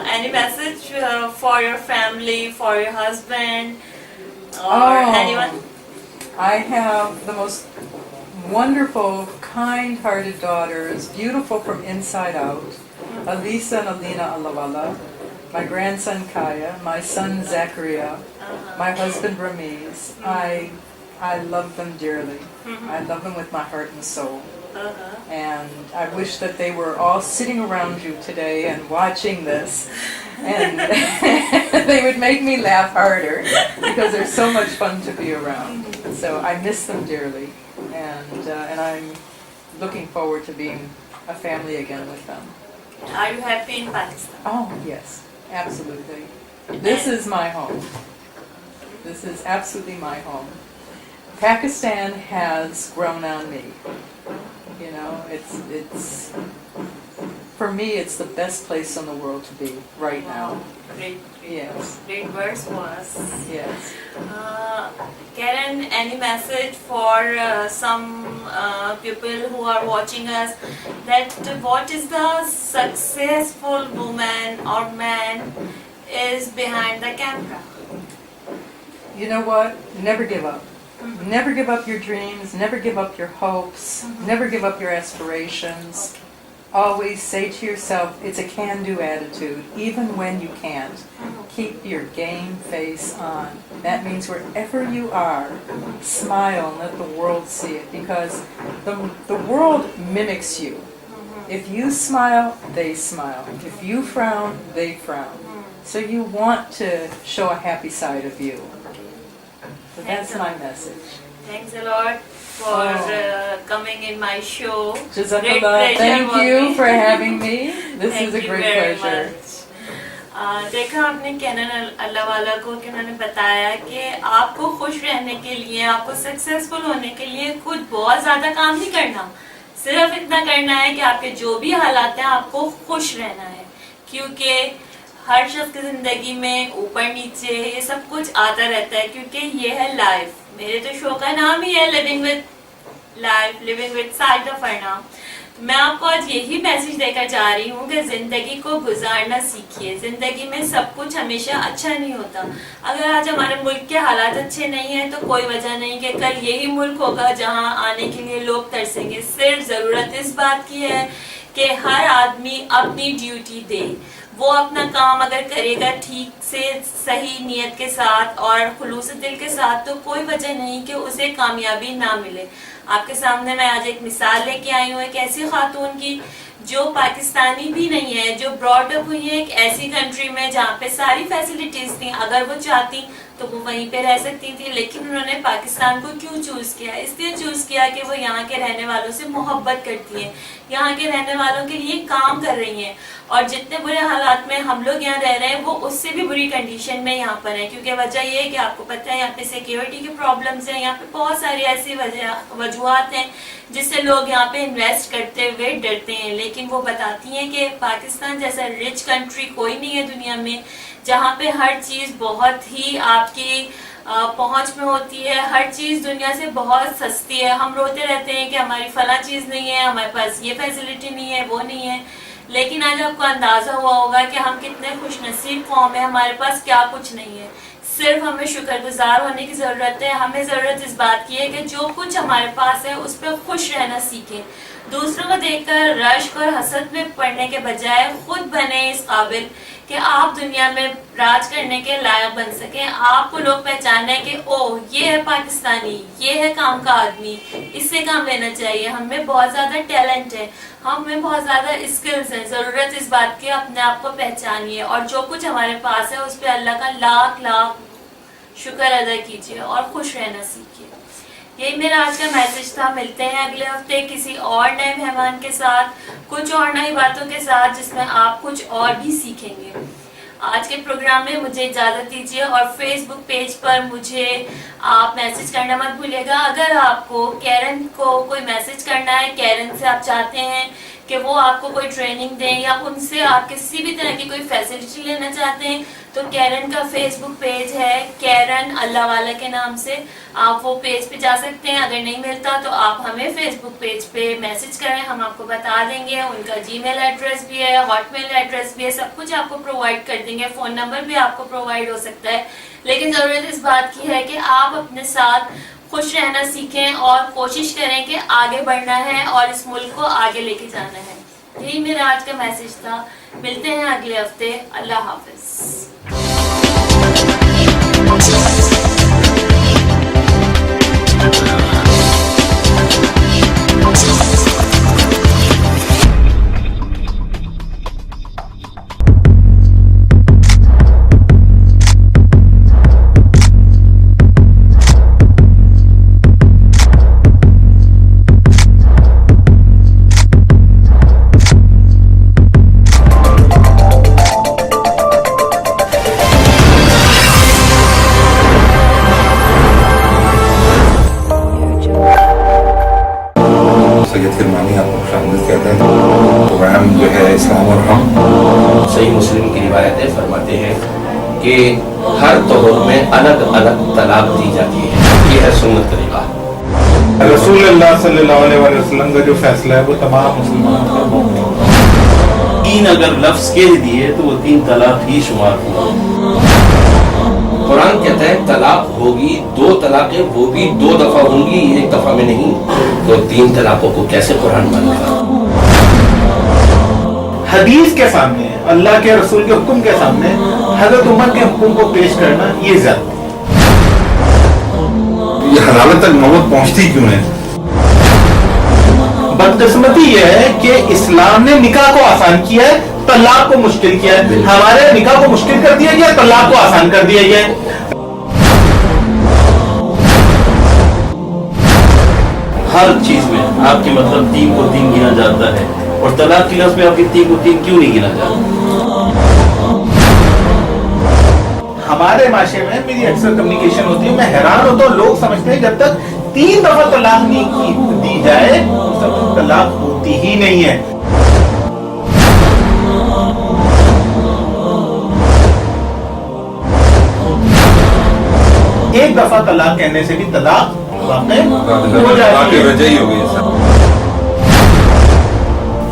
S1: Any message for your family, for your husband, or anyone?
S2: I have the most wonderful, kind-hearted daughters, beautiful from inside out. Alisa and Alina Allawala, my grandson Kaya, my son Zachariah, my husband Ramiz. I love them dearly. I love them with my heart and soul. And I wish that they were all sitting around you today and watching this, and they would make me laugh harder because they're so much fun to be around. So I miss them dearly, and I'm looking forward to being a family again with them.
S1: Are you happy in Pakistan?
S2: Oh yes, absolutely. This is my home. This is absolutely my home. Pakistan has grown on me. You know, it's for me, it's the best place in the world to be right now.
S1: Great.
S2: Yes.
S1: Great words for us.
S2: Yes.
S1: Karen, any message for some people who are watching us, that what is the successful woman or man is behind the camera?
S2: You know what? Never give up. Never give up your dreams, never give up your hopes, never give up your aspirations. Always say to yourself, it's a can-do attitude, even when you can't. Keep your game face on. That means wherever you are, smile and let the world see it, because the world mimics you. If you smile, they smile. If you frown, they frown. So you want to show a happy side of you. So that's my message.
S1: Thanks a lot for coming in my show.
S2: Jazakallah. Thank you for having me. This is a great pleasure.
S1: देखा आपने cannon अल्लावाला को कि उन्होंने बताया कि आपको खुश रहने के लिए, आपको सक्सेसफुल होने के लिए कुछ बहुत ज़्यादा काम नहीं करना, सिर्फ इतना करना है कि आपके जो भी हालात हैं आपको खुश रहना है, क्योंकि हर शख्स की जिंदगी में ऊपर नीचे ये सब कुछ आता रहता है, क्योंकि ये है लाइफ. मेरे तो शो का नाम ही है living with life, living with Sajida Farnam. मैं आपको आज यही मैसेज देकर जा रही हूँ कि जिंदगी को गुजारना सीखिए. जिंदगी में सब कुछ हमेशा अच्छा नहीं होता. अगर आज हमारे मुल्क के हालात अच्छे नहीं है तो कोई वजह नहीं कि कल यही मुल्क होगा जहाँ आने के लिए लोग तरसेंगे. सिर्फ जरूरत इस बात की है कि हर आदमी अपनी ड्यूटी दे. वो अपना काम अगर करेगा ठीक से, सही नियत के साथ और खुलूस दिल के साथ, तो कोई वजह नहीं कि उसे कामयाबी ना मिले. आपके सामने मैं आज एक मिसाल लेके आई हूँ एक ऐसी खातून की जो पाकिस्तानी भी नहीं है, जो ब्रॉड अप हुई है एक ऐसी कंट्री में जहाँ पे सारी फैसिलिटीज थी. अगर वो चाहती तो वो वहीं पे रह सकती थी, लेकिन उन्होंने पाकिस्तान को क्यों चूज़ किया? इसलिए चूज़ किया कि वो यहाँ के रहने वालों से मोहब्बत करती हैं, यहाँ के रहने वालों के लिए काम कर रही हैं, और जितने बुरे हालात में हम लोग यहाँ रह रहे हैं वो उससे भी बुरी कंडीशन में यहाँ पर है। क्योंकि वजह ये है कि आपको पता है यहाँ पे सिक्योरिटी के प्रॉब्लम्स हैं, यहाँ पे बहुत सारी ऐसी वजूहत हैं जिससे लोग यहाँ पे इन्वेस्ट करते हुए डरते हैं। लेकिन वो बताती हैं कि पाकिस्तान जैसा रिच कंट्री कोई नहीं है दुनिया में, जहाँ पे हर चीज़ बहुत ही आपकी पहुंच में होती है, हर चीज़ दुनिया से बहुत सस्ती है। हम रोते रहते हैं कि हमारी फला चीज़ नहीं है, हमारे पास ये फैसिलिटी नहीं है, वो नहीं है, लेकिन आज आपको अंदाज़ा हुआ होगा कि हम कितने खुशनसीब कौम है, हमारे पास क्या कुछ नहीं है। सिर्फ हमें शुक्रगुजार होने की ज़रूरत है। हमें ज़रूरत इस बात की है कि जो कुछ हमारे पास है उस पर खुश रहना सीखें, दूसरों को देखकर रश्क और हसद में पड़ने के बजाय खुद बने इस काबिल कि आप दुनिया में राज करने के लायक बन सकें। आपको लोग पहचाने कि ओह ये है पाकिस्तानी, ये है काम का आदमी, इससे काम लेना चाहिए, हमें बहुत ज़्यादा टैलेंट है, हमें बहुत ज़्यादा स्किल्स हैं। ज़रूरत इस बात की अपने आप को पहचानिए और जो कुछ हमारे पास है उस पर अल्लाह का लाख लाख शुक्र अदा कीजिए और खुश रहना सीखिए। यही मेरा आज का मैसेज था। मिलते हैं अगले हफ्ते किसी और नए मेहमान के साथ, कुछ और नई बातों के साथ जिसमें आप कुछ और भी सीखेंगे। आज के प्रोग्राम में मुझे इजाज़त दीजिए और फेसबुक पेज पर मुझे आप मैसेज करना मत भूलिएगा। अगर आपको कैरन को कोई मैसेज करना है, कैरन से आप चाहते हैं कि वो आपको कोई ट्रेनिंग दें या उनसे आप किसी भी तरह की कोई फैसिलिटी लेना चाहते हैं, तो कैरन का फेसबुक पेज है कैरन अल्लावाला के नाम से, आप वो पेज पे जा सकते हैं। अगर नहीं मिलता तो आप हमें फेसबुक पेज पे मैसेज करें, हम आपको बता देंगे। उनका जीमेल एड्रेस भी है, हॉटमेल एड्रेस भी है, सब कुछ आपको प्रोवाइड कर देंगे, फ़ोन नंबर भी आपको प्रोवाइड हो सकता है। लेकिन ज़रूरत इस बात की है कि आप अपने साथ खुश रहना सीखें और कोशिश करें कि आगे बढ़ना है और इस मुल्क को आगे लेके जाना है। यही मेरा आज का मैसेज था। मिलते हैं अगले हफ्ते। अल्लाह हाफिज़।
S9: सही मुस्लिम की रिवायतें फरमाते हैं कि हर तौर में अलग अलग तलाक दी जाती है। ये है सुन्नत तरीका।
S8: रसूलुल्लाह सल्लल्लाहु अलैहि वसल्लम का जो फैसला है वो तमाम मुसलमानों पर मौजूद है।
S11: 3 अगर लफ्ज कह दिए तो वो 3 तलाक ही शुमार हुआ।
S9: कुरान कहता है तलाक होगी, 2 तलाकें वो भी 2 दफा होंगी, 1 दफा में नहीं। तो 3 तलाकों को कैसे कुरान मानेगा?
S8: हदीस के सामने, अल्लाह के रसूल के हुक्म के सामने हजरत उमर के हुक्म को पेश करना ये ज्यादा
S12: ये हलालत तक नौबत पहुंचती क्यों है?
S8: बदकिस्मती यह है कि इस्लाम ने निकाह को आसान किया है, तलाक को मुश्किल किया है। हमारे निकाह को मुश्किल कर दिया गया, तलाक को आसान कर दिया गया।
S11: हर चीज में आपके मतलब 3 को 3 गिना जाता है और तलाक की लफ्ज में आपकी 3 को 3 क्यों नहीं गिना जाता?
S8: हमारे माशरे में मेरी अक्सर कम्युनिकेशन होती है, मैं हैरान होता हूँ, लोग समझते हैं जब तक 3 दफा तलाक नहीं दी जाए तब तक तलाक होती ही नहीं है। एक दफा तलाक कहने से भी तलाक वाक़ई हो जाती है।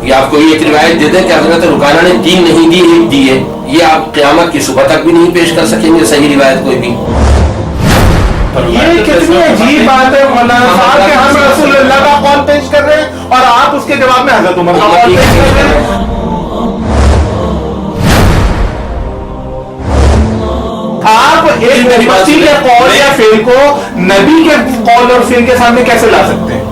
S9: ये आपको ये एक रिवायत दे दें कि हजरत रुकाना ने 3 नहीं दी, 1 दी है। ये आप क़यामत की सुबह तक भी नहीं पेश कर सकेंगे सही रिवायत कोई भी।
S8: ये कितनी अजीब बात है मौलाना साहब कि हम रसूलुल्लाह का कौल पेश कर रहे हैं और आप उसके जवाब में हजरत उमर का कौल पेश कर रहे हैं। आप एक मसीह के कौल या फेल को नबी के कौल और फेल के सामने कैसे ला सकते हैं?